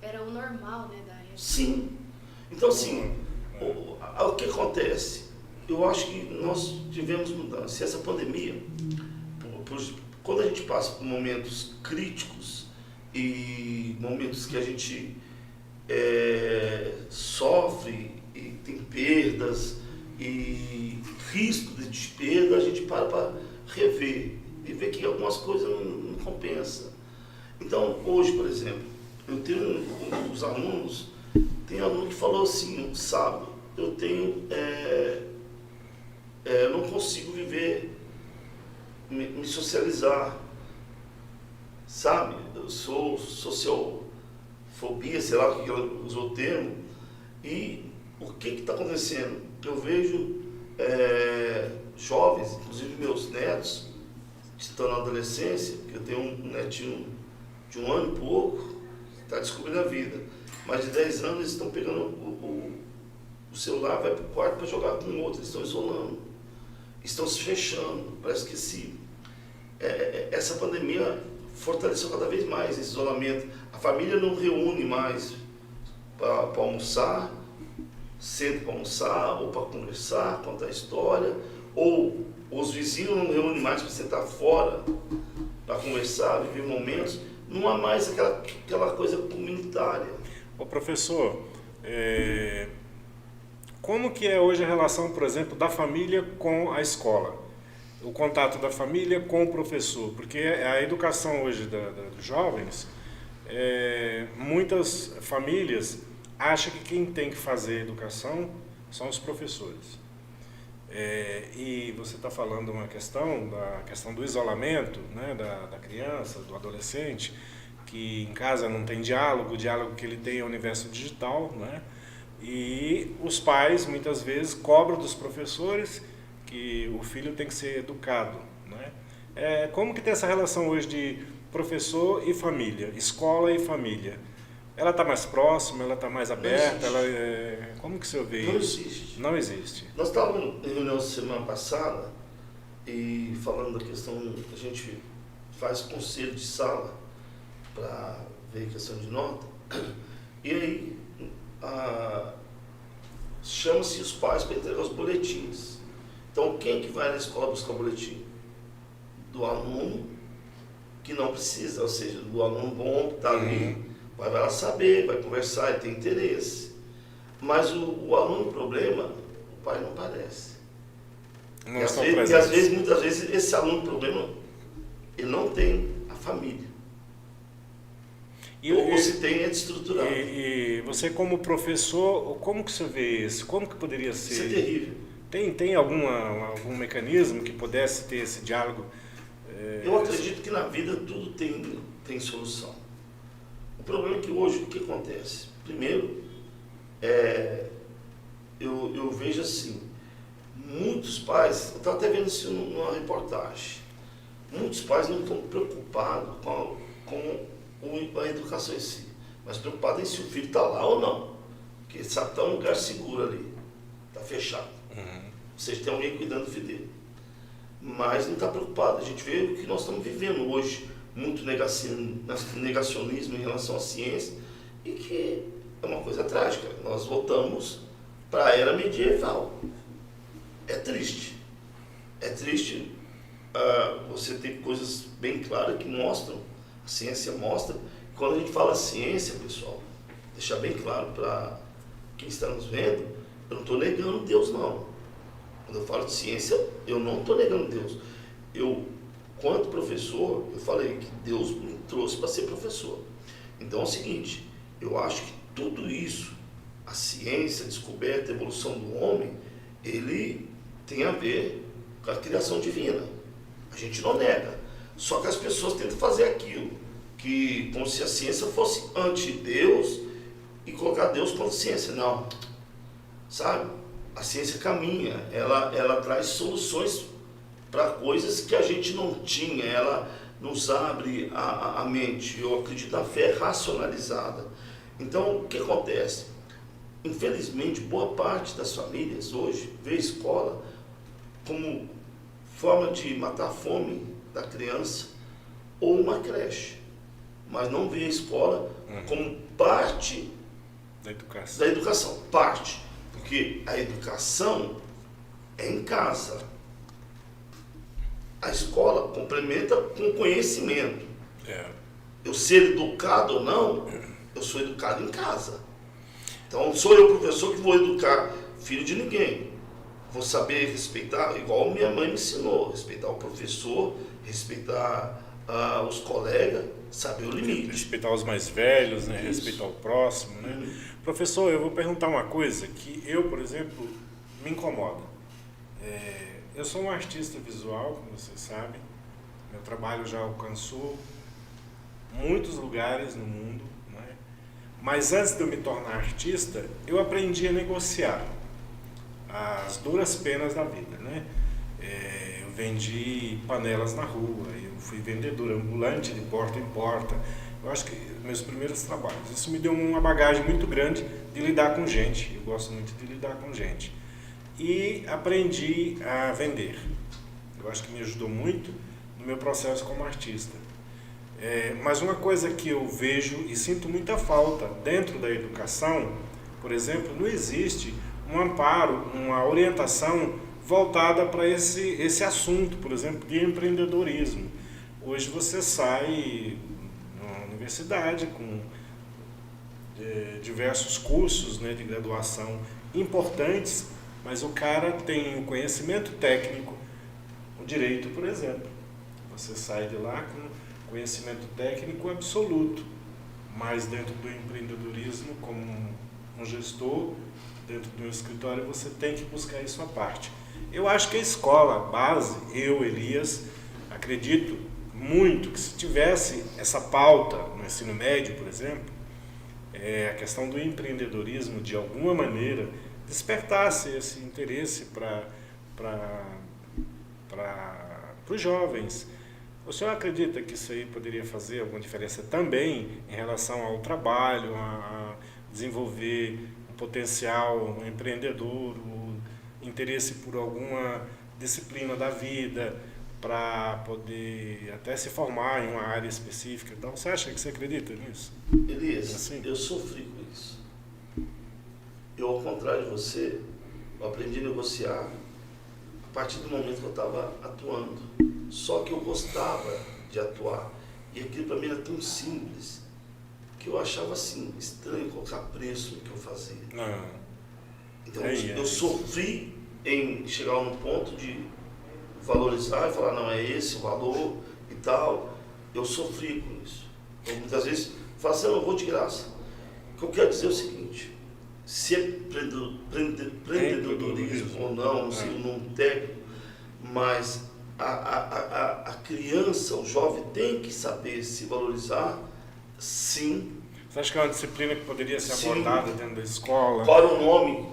Era o normal, né, da época. Sim. Então, assim, o que acontece? Eu acho que nós tivemos mudança. Essa pandemia, quando a gente passa por momentos críticos e momentos que a gente sofre e tem perdas e risco de perda, a gente para rever e ver que algumas coisas não compensam. Então, hoje, por exemplo, eu tenho os alunos, tem aluno que falou assim, no sábado, eu não consigo viver, me socializar, sabe? Eu sou sociofobia, sei lá o que ela usou o termo, e o que está acontecendo? Eu vejo jovens, inclusive meus netos, que estão na adolescência, porque eu tenho um netinho de 1 ano e pouco, está descobrindo a vida, mas de 10 anos eles estão pegando o celular, vai para o quarto para jogar com o outro, eles estão isolando, estão se fechando, parece que essa pandemia fortaleceu cada vez mais esse isolamento. A família não reúne mais para almoçar, senta para almoçar, ou para conversar, contar história, ou os vizinhos não reúnem mais para sentar fora, para conversar, viver momentos. Não há mais aquela coisa comunitária. Ô professor, como que é hoje a relação, por exemplo, da família com a escola? O contato da família com o professor? Porque a educação hoje dos jovens, muitas famílias acham que quem tem que fazer a educação são os professores. E você está falando da questão do isolamento, né, da criança, do adolescente, que em casa não tem diálogo, o diálogo que ele tem é o universo digital, né? E os pais muitas vezes cobram dos professores que o filho tem que ser educado, né? Como que tem essa relação hoje de professor e família, escola e família? Ela está mais próxima, ela está mais aberta? Como que o senhor vê isso? Não existe. Não existe. Nós estávamos em reunião semana passada e falando da questão, a gente faz conselho de sala para ver questão de nota, e aí chama-se os pais para entregar os boletins. Então, quem que vai na escola buscar o boletim? Do aluno que não precisa, ou seja, do aluno bom que está ali, vai lá saber, vai conversar e tem interesse. Mas o aluno problema, o pai não aparece. Não e às vezes, muitas vezes, esse aluno problema, ele não tem a família. Ou se tem, é desestruturado. E você como professor, como que você vê isso? Como que poderia ser? Isso é terrível. Tem algum mecanismo que pudesse ter esse diálogo? Eu acredito que na vida tudo tem solução. O problema é que hoje, o que acontece? Primeiro, eu vejo assim, muitos pais, eu estava até vendo isso numa reportagem, muitos pais não estão preocupados com a educação em si, mas preocupados em se o filho está lá ou não, porque sabe que está um lugar seguro ali, está fechado, ou seja, tem alguém cuidando do filho dele, mas não está preocupado. A gente vê o que nós estamos vivendo hoje, muito negacionismo em relação à ciência, e que é uma coisa trágica. Nós voltamos para a era medieval. É triste. É triste. Você tem coisas bem claras que mostram, a ciência mostra. Quando a gente fala ciência, pessoal, deixar bem claro para quem está nos vendo, eu não estou negando Deus, não. Quando eu falo de ciência, eu não estou negando Deus. Quanto professor, eu falei que Deus me trouxe para ser professor. Então é o seguinte, eu acho que tudo isso, a ciência, a descoberta, a evolução do homem, ele tem a ver com a criação divina. A gente não nega. Só que as pessoas tentam fazer aquilo, como se a ciência fosse anti-Deus e colocar Deus como ciência. Não. Sabe? A ciência caminha, ela traz soluções para coisas que a gente não tinha, ela nos abre a mente. Eu acredito na fé racionalizada. Então, o que acontece? Infelizmente, boa parte das famílias hoje vê a escola como forma de matar a fome da criança ou uma creche, mas não vê a escola como parte da educação. Parte, porque a educação é em casa. A escola complementa com conhecimento. Eu ser educado ou não, eu sou educado em casa. Então, não sou eu, professor, que vou educar filho de ninguém. vou saber respeitar, igual minha mãe me ensinou, respeitar o professor, respeitar os colegas, saber o limite. Respeitar os mais velhos, né? Isso. Respeitar o próximo, né? Professor, eu vou perguntar uma coisa que eu, por exemplo, me incomoda. Eu sou um artista visual, como vocês sabem. Meu trabalho já alcançou muitos lugares no mundo, né? Mas antes de eu me tornar artista, eu aprendi a negociar as duras penas da vida, né? Eu vendi panelas na rua, eu fui vendedor ambulante de porta em porta. Eu acho que meus primeiros trabalhos, isso me deu uma bagagem muito grande de lidar com gente. Eu gosto muito de lidar com gente. E aprendi a vender. Eu acho que me ajudou muito no meu processo como artista. Mas uma coisa que eu vejo e sinto muita falta dentro da educação, por exemplo, não existe um amparo, uma orientação voltada para esse assunto, por exemplo, de empreendedorismo. Hoje você sai na universidade com diversos cursos, né, de graduação importantes, mas o cara tem o conhecimento técnico, o direito, por exemplo. Você sai de lá com conhecimento técnico absoluto, mas dentro do empreendedorismo, como um gestor, dentro do escritório, você tem que buscar isso à parte. Eu acho que a escola base, Elias, acredito muito que se tivesse essa pauta no ensino médio, por exemplo, a questão do empreendedorismo, de alguma maneira, despertasse esse interesse para os jovens. O senhor acredita que isso aí poderia fazer alguma diferença também em relação ao trabalho, a desenvolver um potencial empreendedor, o interesse por alguma disciplina da vida, para poder até se formar em uma área específica? Então, você acha que você acredita nisso? Elias, assim? Eu sofri com isso. Eu, ao contrário de você, eu aprendi a negociar a partir do momento que eu estava atuando. Só que eu gostava de atuar. E aquilo para mim era tão simples que eu achava assim, estranho colocar preço no que eu fazia. Não. Então eu sofri em chegar num ponto de valorizar e falar, não, é esse o valor e tal. Eu sofri com isso. Então, muitas vezes, eu falo assim, eu não vou de graça. O que eu quero dizer é o seguinte, se é empreendedorismo ou não sei o nome técnico, mas a criança, o jovem tem que saber se valorizar, sim. Você acha que é uma disciplina que poderia ser Sim. abordada dentro da escola? Para o nome,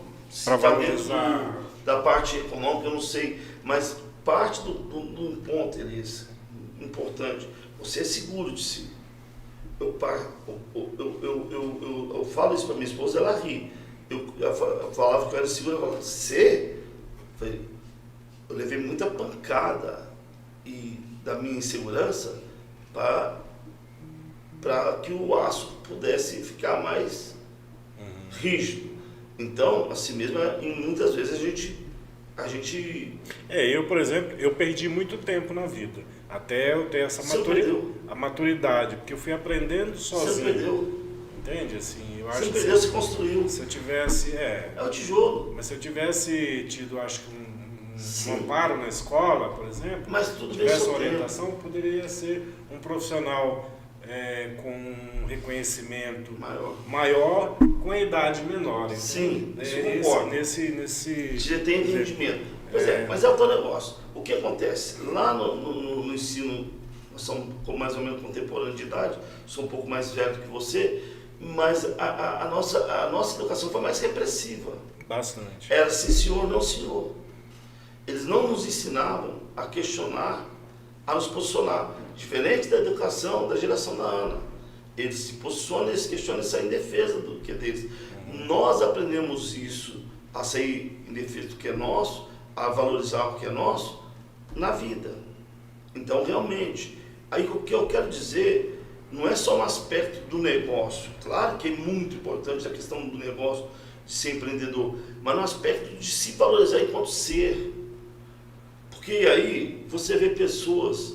Para está dentro valorizar. da parte econômica, eu não sei, mas parte do ponto, Elias, importante, você é seguro de si. Eu falo isso para minha esposa, ela ri. Eu falava que eu era seguro, ela falava, você? Eu levei muita pancada da minha insegurança para que o aço pudesse ficar mais rígido. Então, assim mesmo, muitas vezes a gente... Eu, por exemplo, eu perdi muito tempo na vida, até eu ter essa maturidade, porque eu fui aprendendo sozinho. Você perdeu. Entende? Assim, eu acho Você que perdeu, você construiu. se eu tivesse... É o tijolo. Mas se eu tivesse tido, acho que um amparo na escola, por exemplo, Mas tudo tivesse bem, orientação, poderia ser um profissional com um reconhecimento maior com a idade menor. Então, sim, isso eu concordo. Você tem entendimento. Pois mas é o teu negócio. O que acontece? Lá no ensino, nós somos mais ou menos contemporâneos de idade, sou um pouco mais velho que você, mas a nossa educação foi mais repressiva. Bastante. Era sim senhor, não senhor. Eles não nos ensinavam a questionar, a nos posicionar. Diferente da educação da geração da Ana. Eles se posicionam, eles questionam e saem em defesa do que é deles. Nós aprendemos isso, a sair em defesa do que é nosso, a valorizar o que é nosso, na vida. Então, realmente, aí o que eu quero dizer, não é só um aspecto do negócio. Claro que é muito importante a questão do negócio, de ser empreendedor, mas no aspecto de se valorizar enquanto ser. Porque aí você vê pessoas,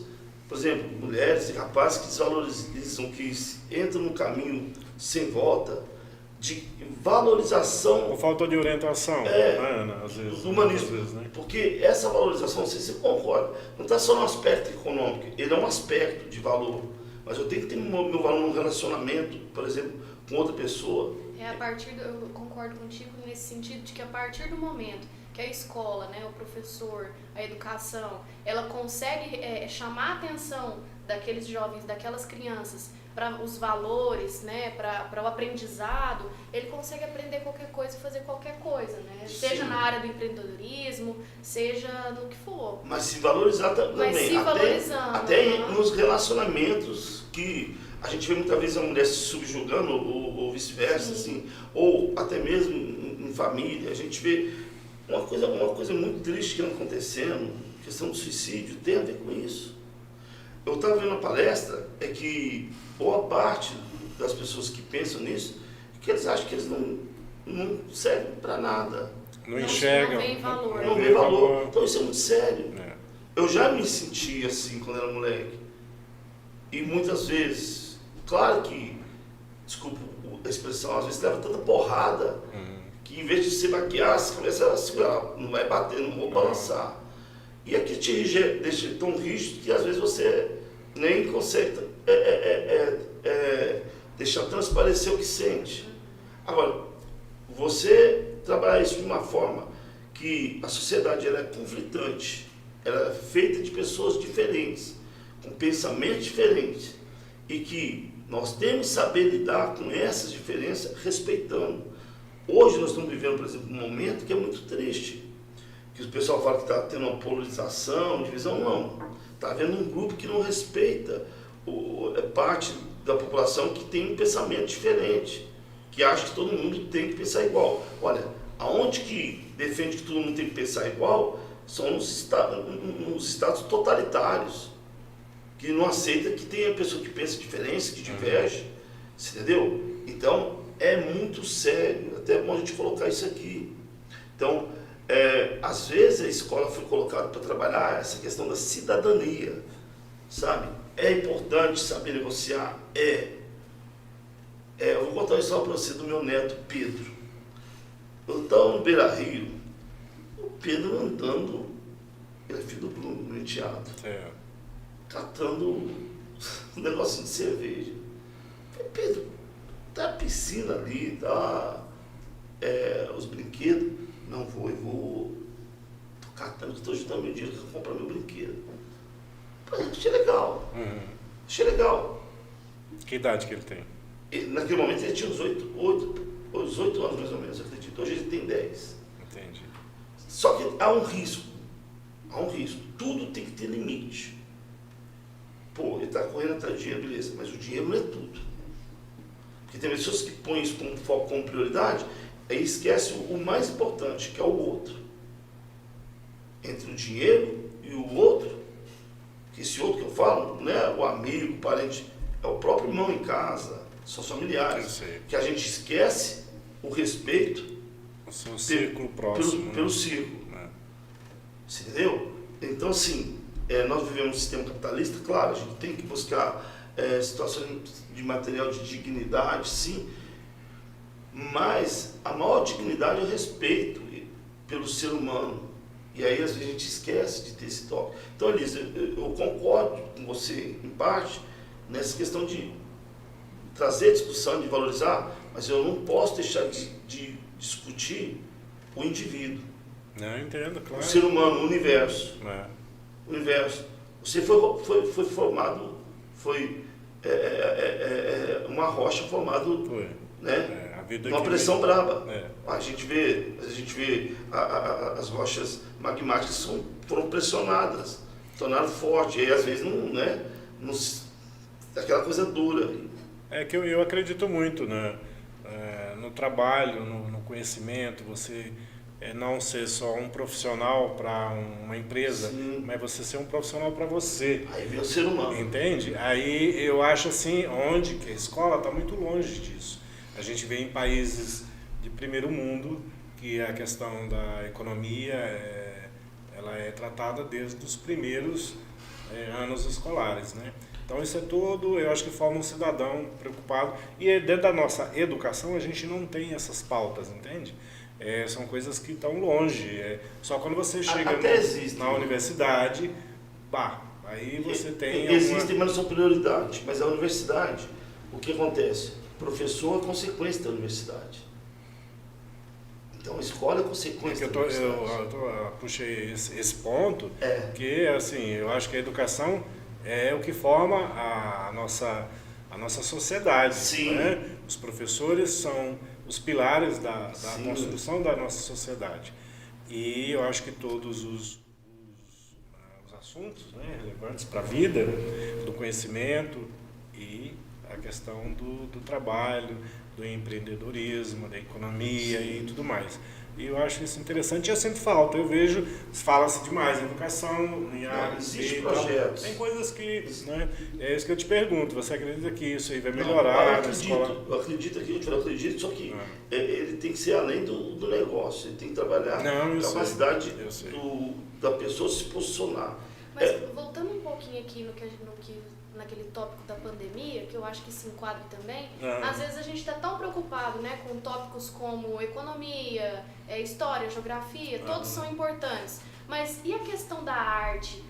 por exemplo, mulheres e rapazes que desvalorizam, que entram num caminho sem volta, de valorização. Ou falta de orientação, Ana, às vezes. Do humanismo. Vezes, né? Porque essa valorização, não sei se você concorda, não está só no aspecto econômico, ele é um aspecto de valor. Mas eu tenho que ter meu valor no relacionamento, por exemplo, com outra pessoa. Eu concordo contigo nesse sentido de que a partir do momento que a escola, né, o professor, a educação, ela consegue chamar a atenção daqueles jovens, daquelas crianças, para os valores, né, para o aprendizado, ele consegue aprender qualquer coisa e fazer qualquer coisa, né? Seja na área do empreendedorismo, seja no que for. Mas se valorizar também, até nos relacionamentos, que a gente vê muitas vezes a mulher se subjugando ou vice-versa, assim, ou até mesmo em família, a gente vê uma coisa muito triste que está acontecendo, a questão do suicídio tem a ver com isso. Eu estava vendo uma palestra, é que boa parte das pessoas que pensam nisso, é que eles acham que eles não servem para nada. Não enxergam. Não vê valor. Não vê valor. Então isso é muito sério. Eu já me senti assim quando era moleque. E muitas vezes, claro que, desculpa a expressão, às vezes leva tanta porrada, que em vez de se maquiar, você começa a segurar, não vai bater, não vou balançar. E aqui te deixa tão rígido que às vezes você nem consegue deixar transparecer o que sente. Agora, você trabalhar isso de uma forma que a sociedade ela é conflitante, ela é feita de pessoas diferentes, com pensamentos diferentes, e que nós temos que saber lidar com essas diferenças respeitando. Hoje nós estamos vivendo, por exemplo, um momento que é muito triste, que o pessoal fala que está tendo uma polarização, divisão, não. Está havendo um grupo que não respeita parte da população que tem um pensamento diferente, que acha que todo mundo tem que pensar igual. Olha, aonde que defende que todo mundo tem que pensar igual são nos estados totalitários, que não aceita que tenha pessoa que pensa diferente, que diverge, você entendeu? Então, é muito sério, até é bom a gente colocar isso aqui. Então, às vezes a escola foi colocada para trabalhar essa questão da cidadania, sabe? É importante saber negociar, eu vou contar uma história para você do meu neto Pedro. Eu estava no Beira Rio, o Pedro andando, ele é filho do Bruno, meu enteado, catando um negocinho de cerveja. Eu falei, Pedro, tá a piscina ali, tá os brinquedos. Não vou, tô catando, estou juntando meu dinheiro para comprar meu brinquedo. Achei legal. Achei legal. Que idade que ele tem? Naquele momento ele tinha uns 8 anos mais ou menos, acredito. Hoje ele tem 10. Entendi. Só que há um risco. Tudo tem que ter limite. Pô, ele está correndo atrás do dinheiro, beleza, mas o dinheiro não é tudo. Porque tem pessoas que põem isso como foco, como prioridade, aí esquece o mais importante, que é o outro. Entre o dinheiro e o outro, que esse outro que eu falo, não é o amigo, o parente, é o próprio irmão em casa, são os familiares, que a gente esquece o respeito o seu círculo próximo, pelo círculo. Você entendeu? Então, assim, nós vivemos um sistema capitalista, claro, a gente tem que buscar situações de material de dignidade, sim, mas a maior dignidade é o respeito pelo ser humano. E aí, às vezes, a gente esquece de ter esse toque. Então, Elisa, eu concordo com você, em parte, nessa questão de trazer discussão, de valorizar, mas eu não posso deixar de discutir o indivíduo. Não, entendo, claro. O ser humano, o universo. O universo. Você foi formado, foi uma rocha formada, né? Uma pressão braba. A gente vê as rochas magmáticas foram pressionadas, tornaram forte, e aí às vezes aquela coisa dura. É que eu acredito muito, né? No trabalho, no conhecimento, você não ser só um profissional para uma empresa, sim, mas você ser um profissional para você. Aí vem o ser humano. Entende? Aí eu acho assim, que a escola está muito longe disso. A gente vê em países de primeiro mundo que a questão da economia ela é tratada desde os primeiros anos escolares, né? Então isso é tudo, eu acho que forma um cidadão preocupado. E dentro da nossa educação a gente não tem essas pautas, entende? São coisas que estão longe. Só quando você chega na universidade, pá, aí você tem Existem, mas não são prioridade. Mas a universidade, o que acontece? O professor é consequência da universidade. Então a escola é consequência da universidade. Eu puxei esse ponto, que assim, eu acho que a educação é o que forma a nossa sociedade. Sim. Né? Os professores são os pilares da construção da nossa sociedade. E eu acho que todos os assuntos, né, relevantes para a vida, do conhecimento e a questão do trabalho, do empreendedorismo, da economia e tudo mais. E eu acho isso interessante e eu sinto falta. Eu vejo, fala-se demais em educação, em artes, projetos. Tem coisas que, né, é isso que eu te pergunto, você acredita que isso aí vai melhorar na escola? Eu acredito, só que ele tem que ser além do negócio, ele tem que trabalhar a capacidade da pessoa se posicionar. Mas voltando um pouquinho aqui naquele tópico da pandemia, que eu acho que se enquadra também, às vezes a gente está tão preocupado, né, com tópicos como economia, história, geografia, todos são importantes. Mas e a questão da arte?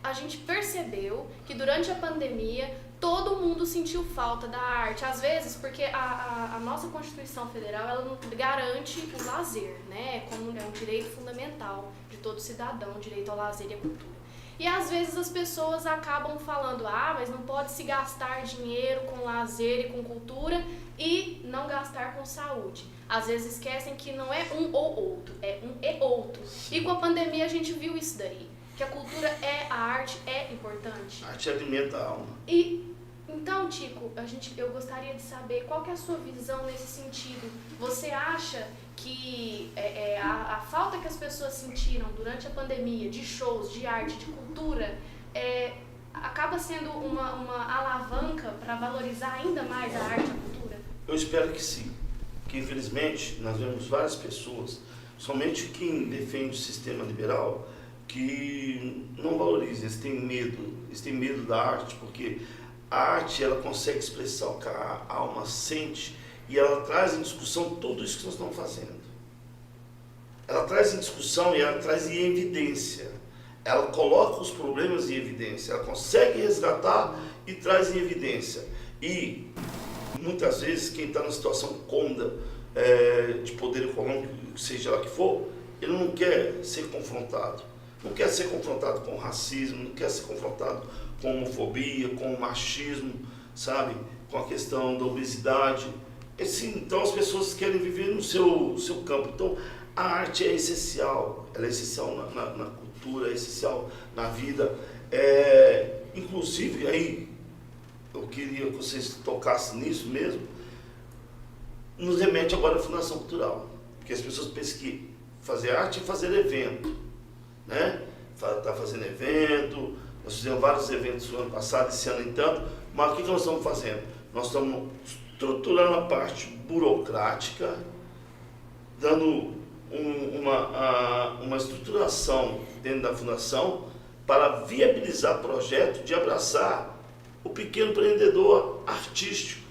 A gente percebeu que durante a pandemia todo mundo sentiu falta da arte, às vezes porque a nossa Constituição Federal ela não garante o lazer, né, como é um direito fundamental de todo cidadão, o direito ao lazer e à cultura. E às vezes as pessoas acabam falando, mas não pode se gastar dinheiro com lazer e com cultura e não gastar com saúde. Às vezes esquecem que não é um ou outro, é um e outro. E com a pandemia a gente viu isso daí, que a cultura a arte é importante. A arte alimenta a alma. Então, Tico, eu gostaria de saber qual que é a sua visão nesse sentido. Você acha que a falta que as pessoas sentiram durante a pandemia de shows, de arte, de cultura, acaba sendo uma alavanca para valorizar ainda mais a arte e a cultura? Eu espero que sim. Que infelizmente nós vemos várias pessoas, somente quem defende o sistema liberal, que não valoriza, eles têm medo da arte, porque a arte ela consegue expressar o que a alma sente e ela traz em discussão tudo isso que nós estamos fazendo. Ela traz em discussão e ela traz em evidência. Ela coloca os problemas em evidência, ela consegue resgatar e traz em evidência. E muitas vezes quem está numa situação cômoda de poder econômico, seja lá que for, ele não quer ser confrontado. Não quer ser confrontado com racismo, não quer ser confrontado com homofobia, com machismo, sabe? Com a questão da obesidade. Então as pessoas querem viver no seu campo. Então a arte é essencial, ela é essencial na cultura, é essencial na vida. Inclusive, aí, eu queria que vocês tocassem nisso mesmo, nos remete agora à Fundação Cultural. Porque as pessoas pensam que fazer arte é fazer evento, né? Tá fazendo evento, nós fizemos vários eventos no ano passado, esse ano então, mas o que nós estamos fazendo? Nós estamos estruturando a parte burocrática, dando uma estruturação dentro da fundação para viabilizar projeto de abraçar o pequeno empreendedor artístico,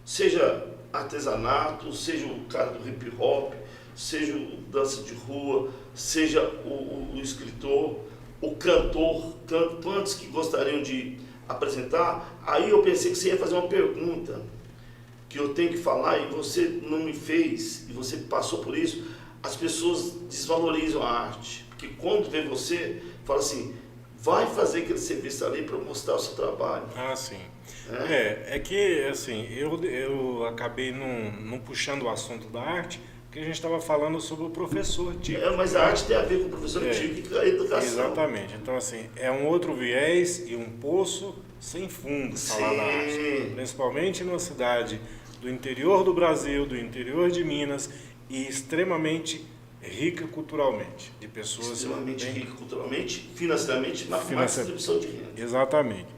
seja artesanato, seja o cara do hip hop, seja o dança de rua, seja o escritor, o cantor, quantos que gostariam de apresentar. Aí eu pensei que você ia fazer uma pergunta que eu tenho que falar e você não me fez, e você passou por isso. As pessoas desvalorizam a arte, porque quando vê você, fala assim, vai fazer aquele serviço ali para mostrar o seu trabalho. Ah, sim. É que, assim, eu acabei não puxando o assunto da arte, porque a gente estava falando sobre o professor Tico. Mas a arte tem a ver com o professor Tico e com a educação. Exatamente. Então, assim, é um outro viés e um poço sem fundo falar da arte. Principalmente numa cidade do interior do Brasil, do interior de Minas, e extremamente rica culturalmente, de pessoas extremamente rica culturalmente, financeiramente, mas com mais distribuição de renda. Exatamente.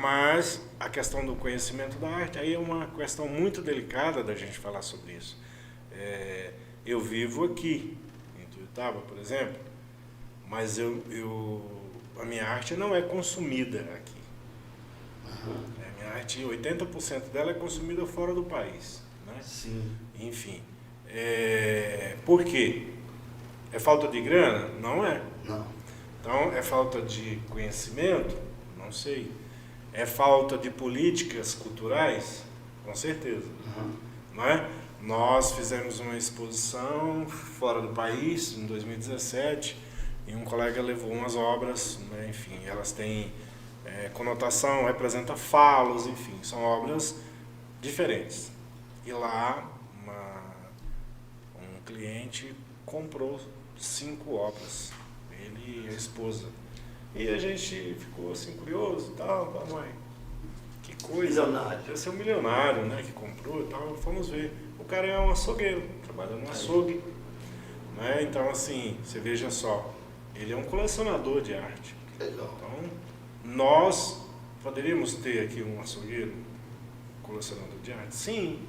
Mas a questão do conhecimento da arte aí é uma questão muito delicada da gente falar sobre isso. Eu vivo aqui em Tuiutaba, por exemplo, mas eu a minha arte não é consumida aqui. A minha arte, 80% dela é consumida fora do país, né? Sim. Enfim, por quê? É falta de grana? Não é. Não. Então, é falta de conhecimento? Não sei. É falta de políticas culturais? Com certeza. Não é? Nós fizemos uma exposição fora do país, em 2017, e um colega levou umas obras, né? Enfim, elas têm conotação, representa falos, enfim, são obras diferentes. E lá, um cliente comprou 5 obras, ele e a esposa. E a gente ficou assim, curioso, tal, mãe, que coisa. Milionário. Deve ser um milionário, né, que comprou e tal, fomos ver. O cara é um açougueiro, trabalha no açougue, né? Então, assim, você veja só, ele é um colecionador de arte. Legal. Então, nós poderíamos ter aqui um açougueiro, colecionador de arte? Sim,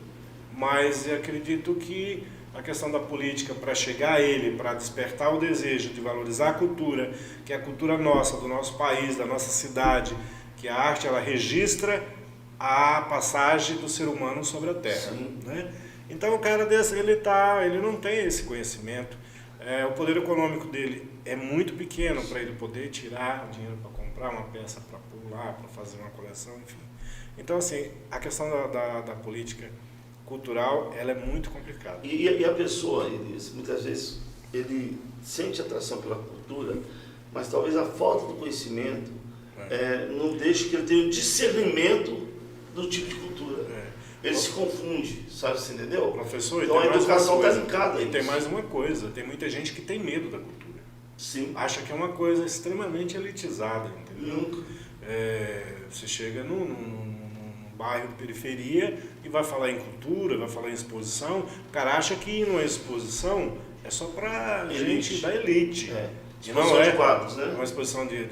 mas eu acredito que a questão da política para chegar a ele, para despertar o desejo de valorizar a cultura, que é a cultura nossa, do nosso país, da nossa cidade, que a arte ela registra a passagem do ser humano sobre a Terra, né? Então o cara desse, ele não tem esse conhecimento, o poder econômico dele é muito pequeno para ele poder tirar dinheiro para comprar uma peça para pular, para fazer uma coleção, enfim. Então assim, a questão da política cultural, ela é muito complicada. E a pessoa, muitas vezes, ele sente atração pela cultura, mas talvez a falta do conhecimento não deixe que ele tenha o discernimento do tipo de cultura. Ele se confunde, sabe, você entendeu? Professor, então a educação está linkada. E tem mais uma coisa, tem muita gente que tem medo da cultura. Sim. Acha que é uma coisa extremamente elitizada, entendeu? Nunca. Você chega num bairro de periferia e vai falar em cultura, vai falar em exposição, o cara acha que ir numa exposição é só para gente da elite. E não de quadros, né? Uma exposição de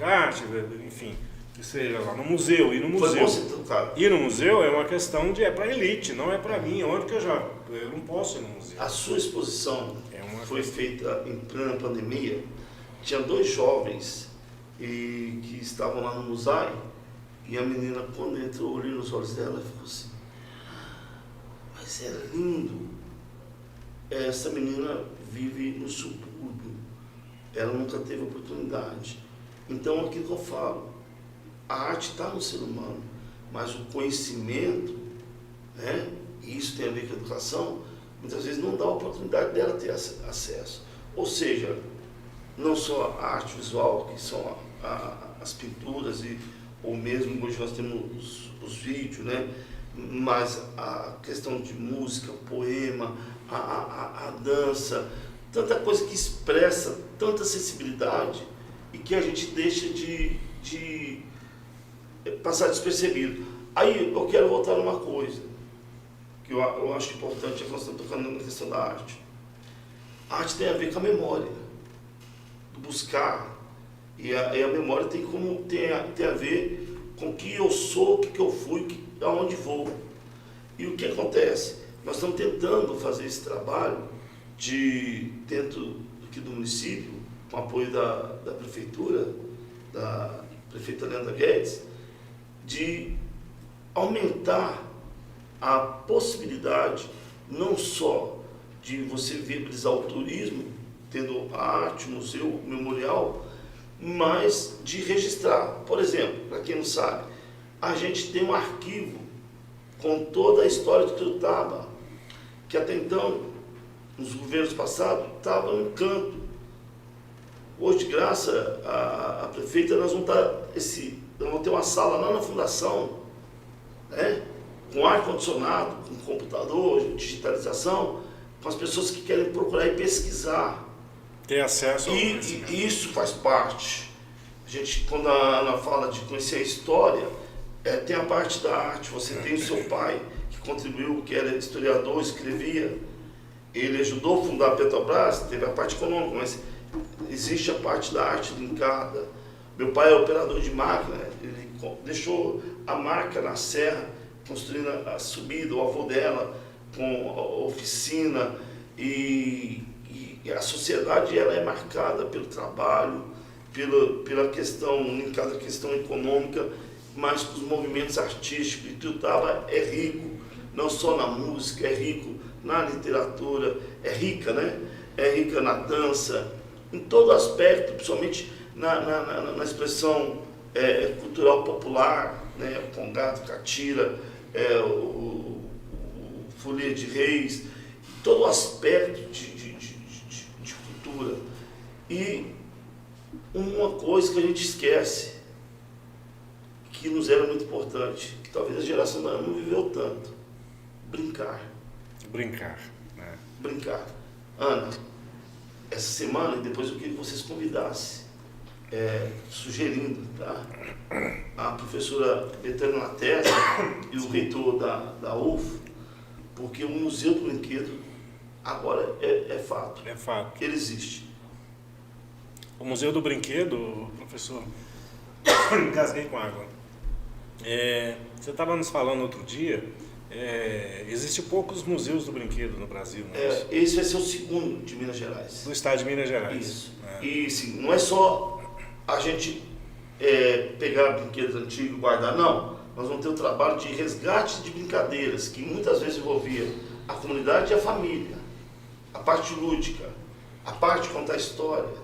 arte, enfim, que seja lá no museu. Ir no museu. Ir no museu é uma questão de para elite, não é para mim. Onde que eu não posso ir no museu? A sua exposição foi feita em plena pandemia. Tinha 2 jovens que estavam lá no Musai. E a menina, quando entrou, olhei nos olhos dela e ficou assim, mas é lindo. Essa menina vive no subúrbio, ela nunca teve oportunidade. Então, aquilo que eu falo, a arte está no ser humano, mas o conhecimento, né, e isso tem a ver com a educação, muitas vezes não dá a oportunidade dela ter acesso. Ou seja, não só a arte visual, que são as pinturas ou mesmo hoje nós temos os vídeos, né? Mas a questão de música, poema, a dança, tanta coisa que expressa tanta sensibilidade e que a gente deixa de passar despercebido. Aí eu quero voltar numa coisa que eu acho importante, é que nós estamos tocando na questão da arte. A arte tem a ver com a memória, do buscar. E a memória tem a ver com o que eu sou, o que eu fui, aonde vou. E o que acontece? Nós estamos tentando fazer esse trabalho dentro aqui do município, com apoio da prefeitura, da prefeita Leandra Guedes, de aumentar a possibilidade não só de você viabilizar o turismo, tendo a arte, o museu, o memorial, mas de registrar. Por exemplo, para quem não sabe, a gente tem um arquivo com toda a história de Tuiutaba, que até então, nos governos passados, estava no canto. Hoje, graças à prefeita, nós vamos ter uma sala lá na fundação, né, com ar-condicionado, com computador, digitalização, com as pessoas que querem procurar e pesquisar. Ter acesso ao e isso faz parte. A gente, quando a Ana fala de conhecer a história, tem a parte da arte. Você tem o seu pai, que contribuiu, que era historiador, escrevia. Ele ajudou a fundar a Petrobras, teve a parte econômica, mas existe a parte da arte linkada. Meu pai é operador de máquina, ele deixou a marca na serra, construindo a subida, o avô dela, com a oficina, e a sociedade ela é marcada pelo trabalho, pela questão, linkada à questão econômica, mas que os movimentos artísticos. Ituiutaba é rico, não só na música, é rico na literatura, é rica, né? É rica na dança, em todo aspecto, principalmente na expressão cultural popular, né? O congado, catira, o folia de reis, todo o aspecto de cultura. E uma coisa que a gente esquece, que nos era muito importante, que talvez a geração da Ana não viveu tanto: brincar. Brincar, né? Brincar. Ana, essa semana, e depois eu queria que vocês convidassem, sugerindo, tá? A professora Betânia Latessa e o reitor da UF, porque o Museu do Brinquedo agora é fato. É fato. Ele existe. O Museu do Brinquedo, professor, engasguei com água. Você estava nos falando outro dia, existem poucos museus do brinquedo no Brasil, não é? Esse vai ser o segundo de Minas Gerais. Do estado de Minas Gerais. Isso. E sim, não é só a gente pegar brinquedos antigos e guardar, não. Nós vamos ter o trabalho de resgate de brincadeiras, que muitas vezes envolvia a comunidade e a família, a parte lúdica, a parte de contar história.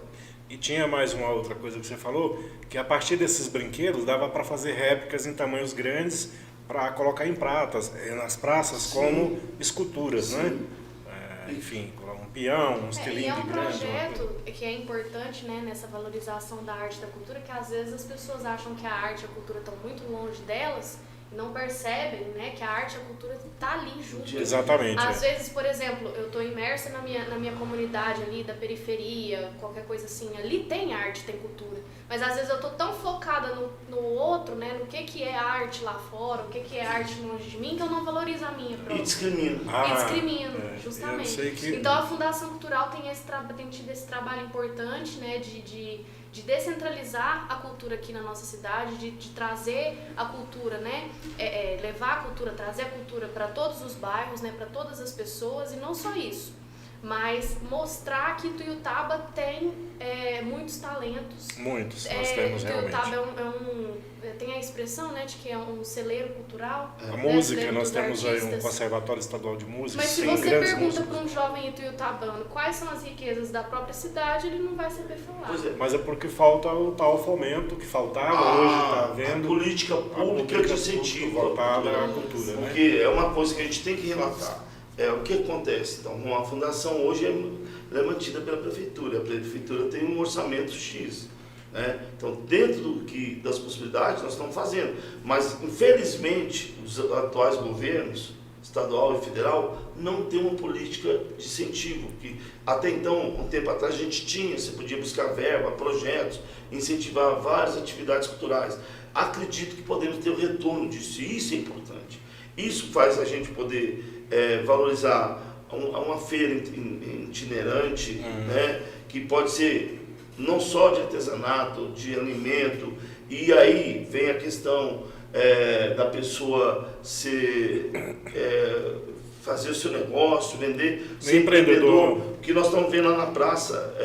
E tinha mais uma outra coisa que você falou, que a partir desses brinquedos dava para fazer réplicas em tamanhos grandes para colocar em nas praças, sim, como esculturas, sim, né? Enfim, um peão, um estilingue grande. E é um projeto que é importante, né, nessa valorização da arte e da cultura, que às vezes as pessoas acham que a arte e a cultura estão muito longe delas e não percebem, né, que a arte e a cultura está ali junto. Exatamente. Às vezes, por exemplo, eu estou imersa na minha comunidade ali, da periferia, qualquer coisa assim, ali tem arte, tem cultura. Mas às vezes eu estou tão focada no outro, né, no que é arte lá fora, o que é arte longe de mim, que eu não valorizo a minha própria. E discrimino. E discrimino, justamente. Que... Então a Fundação Cultural tem tido esse trabalho importante, né, de descentralizar a cultura aqui na nossa cidade, de trazer a cultura, né, levar a cultura, trazer a cultura para todos os bairros, né, para todas as pessoas, e não só isso, mas mostrar que Ituiutaba tem muitos talentos. Muitos, nós temos realmente. Ituiutaba tem a expressão, né, de que é um celeiro cultural. A música, nós temos aí um Conservatório Estadual de Música. Mas se você pergunta para um jovem ituiutabano quais são as riquezas da própria cidade, ele não vai saber falar. Mas é porque falta o tal fomento que faltava, hoje está havendo. A política pública de incentivo voltada à cultura, né? Porque é uma coisa que a gente tem que relatar. O que acontece? Então, a fundação hoje é mantida pela prefeitura. A prefeitura tem um orçamento X. Né? Então, dentro das possibilidades, nós estamos fazendo. Mas, infelizmente, os atuais governos, estadual e federal, não têm uma política de incentivo. Que até então, um tempo atrás, a gente tinha, você podia buscar verba, projetos, incentivar várias atividades culturais. Acredito que podemos ter o retorno disso, e isso é importante. Isso faz a gente poder valorizar uma feira itinerante, né, que pode ser não só de artesanato, de alimento, e aí vem a questão da pessoa fazer o seu negócio, vender, ser empreendedor, que nós estamos vendo lá na praça,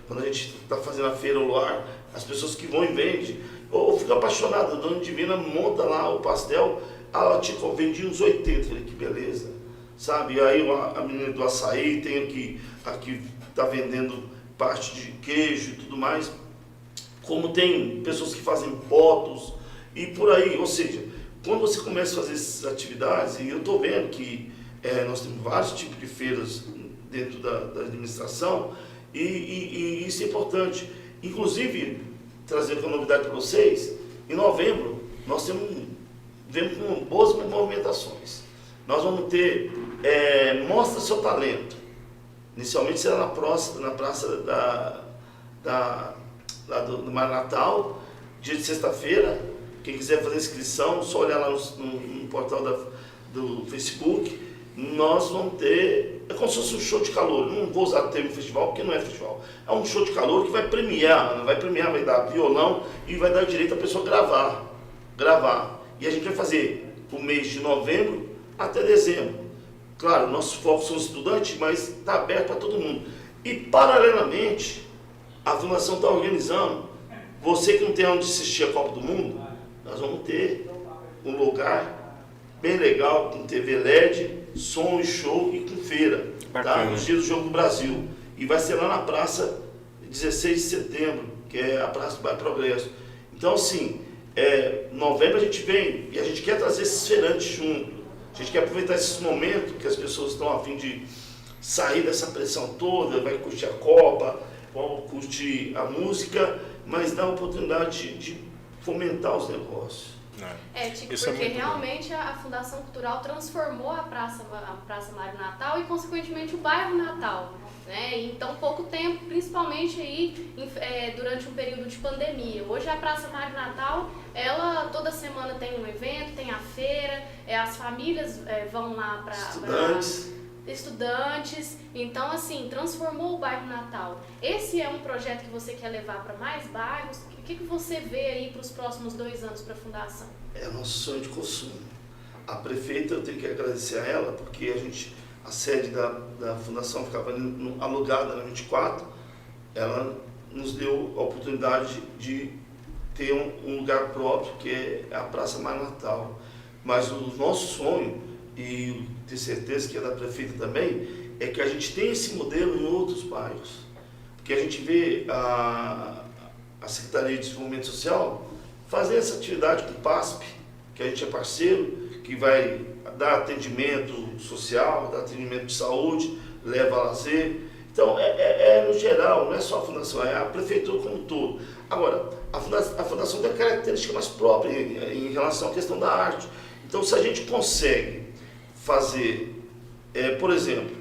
quando a gente está fazendo a feira ao luar, as pessoas que vão e vendem, ou ficam apaixonadas, a Dona Divina monta lá o pastel, ela vendia uns 80, falei, que beleza, sabe? E aí a menina do açaí tem aqui está vendendo parte de queijo e tudo mais, como tem pessoas que fazem potos e por aí, ou seja, quando você começa a fazer essas atividades, e eu estou vendo que nós temos vários tipos de feiras dentro da administração, e isso é importante. Inclusive, trazer uma novidade para vocês, em novembro nós vemos com boas movimentações. Nós vamos ter Mostra Seu Talento. Inicialmente será na praça do Mar Natal, dia de sexta-feira. Quem quiser fazer inscrição, só olhar lá no portal do Facebook. Nós vamos ter, é como se fosse um show de calor. Não vou usar o termo festival, porque não é festival. É um show de calor que vai premiar, vai dar violão e vai dar direito a pessoa gravar. E a gente vai fazer o mês de novembro até dezembro. Claro, nossos focos são estudantes, mas está aberto para todo mundo. E, paralelamente, a Fundação está organizando. Você que não tem onde assistir a Copa do Mundo, nós vamos ter um lugar bem legal, com TV LED, som e show e com feira, tá? No dia do Jogo do Brasil. E vai ser lá na praça 16 de setembro, que é a Praça do Bairro Progresso. Então, assim, novembro a gente vem e a gente quer trazer esses feirantes junto. A gente quer aproveitar esses momentos que as pessoas estão a fim de sair dessa pressão toda, vai curtir a Copa, vão curtir a música, mas dá a oportunidade de fomentar os negócios. Tico, porque realmente a Fundação Cultural transformou a Praça Mário Natal e, consequentemente, o bairro Natal. Né? Em tão pouco tempo, principalmente aí, durante um período de pandemia. Hoje a Praça Mário Natal, ela toda semana tem um evento, tem a feira, as famílias vão lá para estudantes. Então, assim, transformou o bairro Natal. Esse é um projeto que você quer levar para mais bairros? O que você vê aí para os próximos 2 anos para a Fundação? É nosso sonho de consumo. A prefeita, eu tenho que agradecer a ela, porque a sede da Fundação ficava alugada na 24, ela nos deu a oportunidade de ter um lugar próprio, que é a Praça Mário Natal. Mas o nosso sonho, e tenho certeza que é da prefeita também, é que a gente tenha esse modelo em outros bairros. Porque a gente vê a Secretaria de Desenvolvimento Social fazer essa atividade com o PASP, que a gente é parceiro, que vai dar atendimento social, dar atendimento de saúde, leva a lazer. Então, no geral, não é só a Fundação, é a Prefeitura como um todo. Agora, a Fundação tem característica mais própria em relação à questão da arte. Então, se a gente consegue fazer, por exemplo,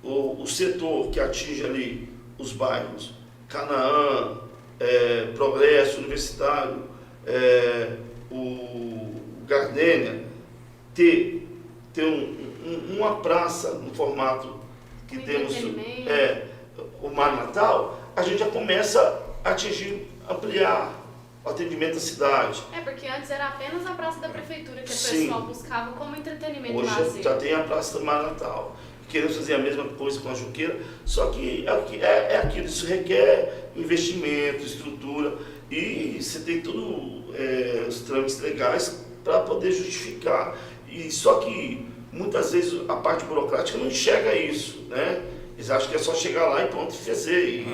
o setor que atinge ali os bairros, Canaã, Progresso, Universitário, o Gardênia, ter uma praça no formato que temos o Mário Natal, a gente já começa a ampliar o atendimento da cidade. Porque antes era apenas a praça da prefeitura que o pessoal buscava como entretenimento e lazer. Hoje já tem a praça do Mário Natal. Queremos fazer a mesma coisa com a Juqueira, só que é aquilo, isso requer investimento, estrutura, e você tem tudo, os trâmites legais para poder justificar. E só que muitas vezes a parte burocrática não enxerga isso, né? Eles acham que é só chegar lá e pronto, fazer.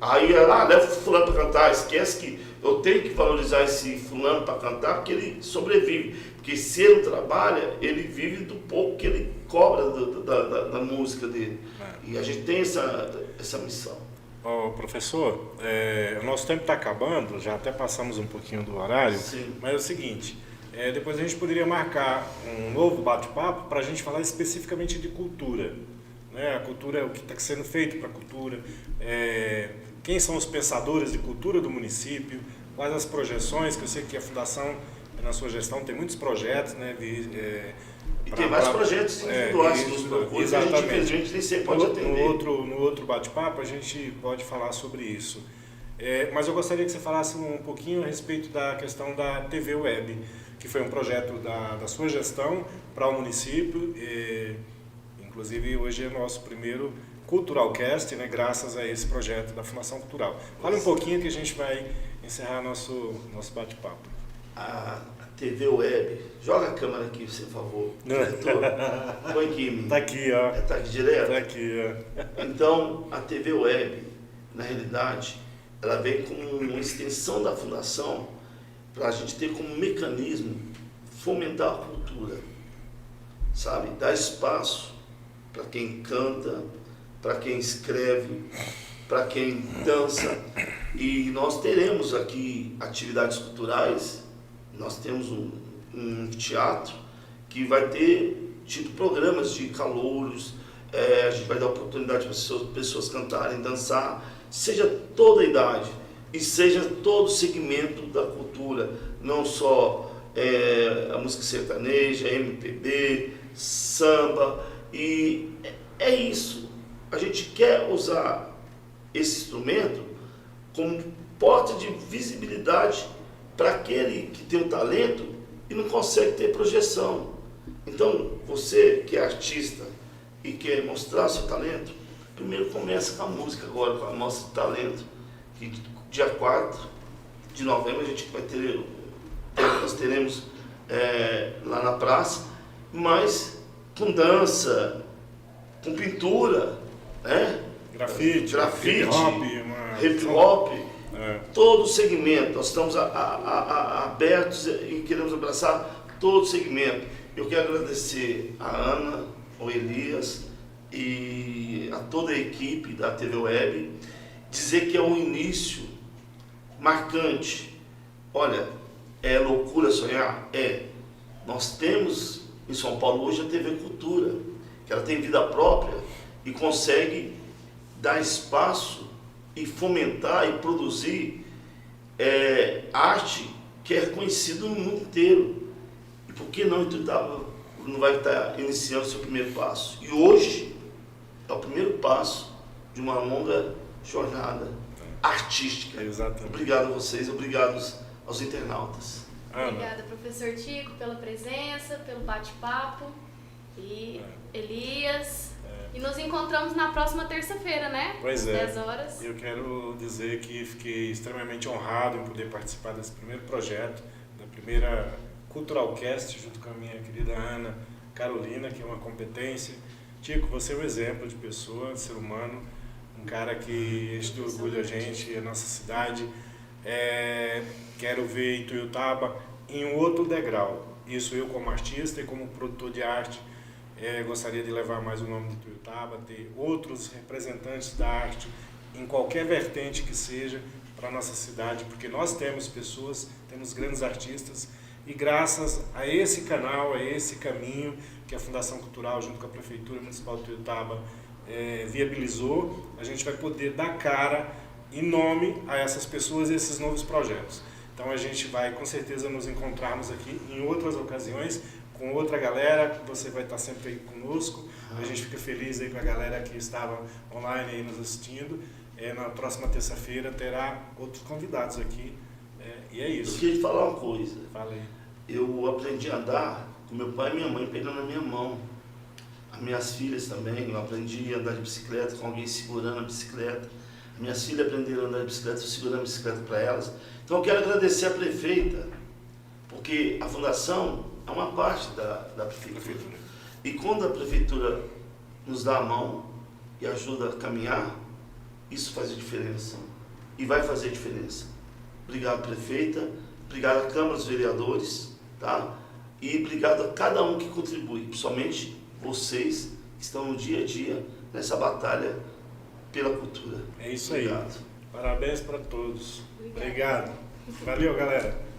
Aí leva o fulano para cantar, esquece que eu tenho que valorizar esse fulano para cantar porque ele sobrevive. Porque se ele não trabalha, ele vive do pouco que ele cobra da música dele. E a gente tem essa missão. Professor, o nosso tempo está acabando, já até passamos um pouquinho do horário. Sim. Mas é o seguinte, depois a gente poderia marcar um novo bate-papo para a gente falar especificamente de cultura. Né? A cultura, o que está sendo feito para a cultura, quem são os pensadores de cultura do município, quais as projeções, que eu sei que a Fundação, na sua gestão, tem muitos projetos, né? E tem vários projetos individuais que nos procuram, que a gente infelizmente nem sempre pode atender. No outro bate-papo a gente pode falar sobre isso. Mas eu gostaria que você falasse um pouquinho a respeito da questão da TV Web, que foi um projeto da sua gestão para o município. Inclusive, hoje é nosso primeiro Culturalcast, né, graças a esse projeto da Fundação Cultural. Fala um pouquinho que a gente vai encerrar nosso bate-papo. A TV Web, joga a câmera aqui, por favor. Põe aqui. Está aqui, ó. Está aqui direto? Está aqui, ó. Então, a TV Web, na realidade, ela vem como uma extensão da Fundação para a gente ter como mecanismo fomentar a cultura, sabe? Dar espaço para quem canta, para quem escreve, para quem dança. E nós teremos aqui atividades culturais, nós temos um teatro que vai ter tipo programas de calouros, a gente vai dar oportunidade para as pessoas cantarem, dançar, seja toda a idade e seja todo o segmento da cultura, não só a música sertaneja, MPB, samba, e é isso. A gente quer usar esse instrumento como porta de visibilidade para aquele que tem um talento e não consegue ter projeção. Então, você que é artista e quer mostrar seu talento, primeiro começa com a música agora, com a mostra de talento, que dia 4 de novembro a gente vai ter, nós teremos lá na praça, mas com dança, com pintura, né? Grafite, hip hop, todo o segmento. Nós estamos abertos e queremos abraçar todo o segmento. Eu quero agradecer a Ana, o Elias e a toda a equipe da TV Web, dizer que é um início marcante. Olha, é loucura sonhar? É. Nós temos em São Paulo hoje a TV Cultura, que ela tem vida própria e consegue dar espaço e fomentar e produzir arte que é reconhecida no mundo inteiro. E por que não Ituiutaba não vai estar iniciando seu primeiro passo? E hoje é o primeiro passo de uma longa jornada artística. Exatamente. Obrigado a vocês, obrigado aos internautas. Obrigada, professor Tico, pela presença, pelo bate-papo. E Elias. E nos encontramos na próxima terça-feira, né? Pois às é. 10 horas. Eu quero dizer que fiquei extremamente honrado em poder participar desse primeiro projeto, da primeira Culturalcast, junto com a minha querida Ana Carolina, que é uma competência. Tico, você é um exemplo de pessoa, de ser humano, um cara que enche de orgulho a gente, a nossa cidade. Quero ver Ituiutaba em um outro degrau. Isso eu como artista e como produtor de arte gostaria de levar mais o nome de Ituiutaba, ter outros representantes da arte em qualquer vertente que seja para a nossa cidade, porque nós temos pessoas, temos grandes artistas e graças a esse canal, a esse caminho que a Fundação Cultural junto com a Prefeitura Municipal de Ituiutaba viabilizou, a gente vai poder dar cara e nome a essas pessoas e esses novos projetos. Então a gente vai com certeza nos encontrarmos aqui em outras ocasiões, com outra galera, você vai estar sempre aí conosco. A gente fica feliz aí com a galera que estava online aí nos assistindo. Na próxima terça-feira terá outros convidados aqui. E é isso. Eu queria te falar uma coisa. Fala aí. Eu aprendi a andar com meu pai e minha mãe pegando na minha mão. As minhas filhas também, eu aprendi a andar de bicicleta com alguém segurando a bicicleta. As minhas filhas aprenderam a andar de bicicleta, eu segurando a bicicleta para elas. Então eu quero agradecer a prefeita, porque a fundação é uma parte da prefeitura. E quando a prefeitura nos dá a mão e ajuda a caminhar, isso faz a diferença. E vai fazer diferença. Obrigado, prefeita. Obrigado à Câmara dos Vereadores. Tá? E obrigado a cada um que contribui, principalmente vocês que estão no dia a dia nessa batalha pela cultura. É isso obrigado. aí. Parabéns para todos. Obrigado. Valeu, galera.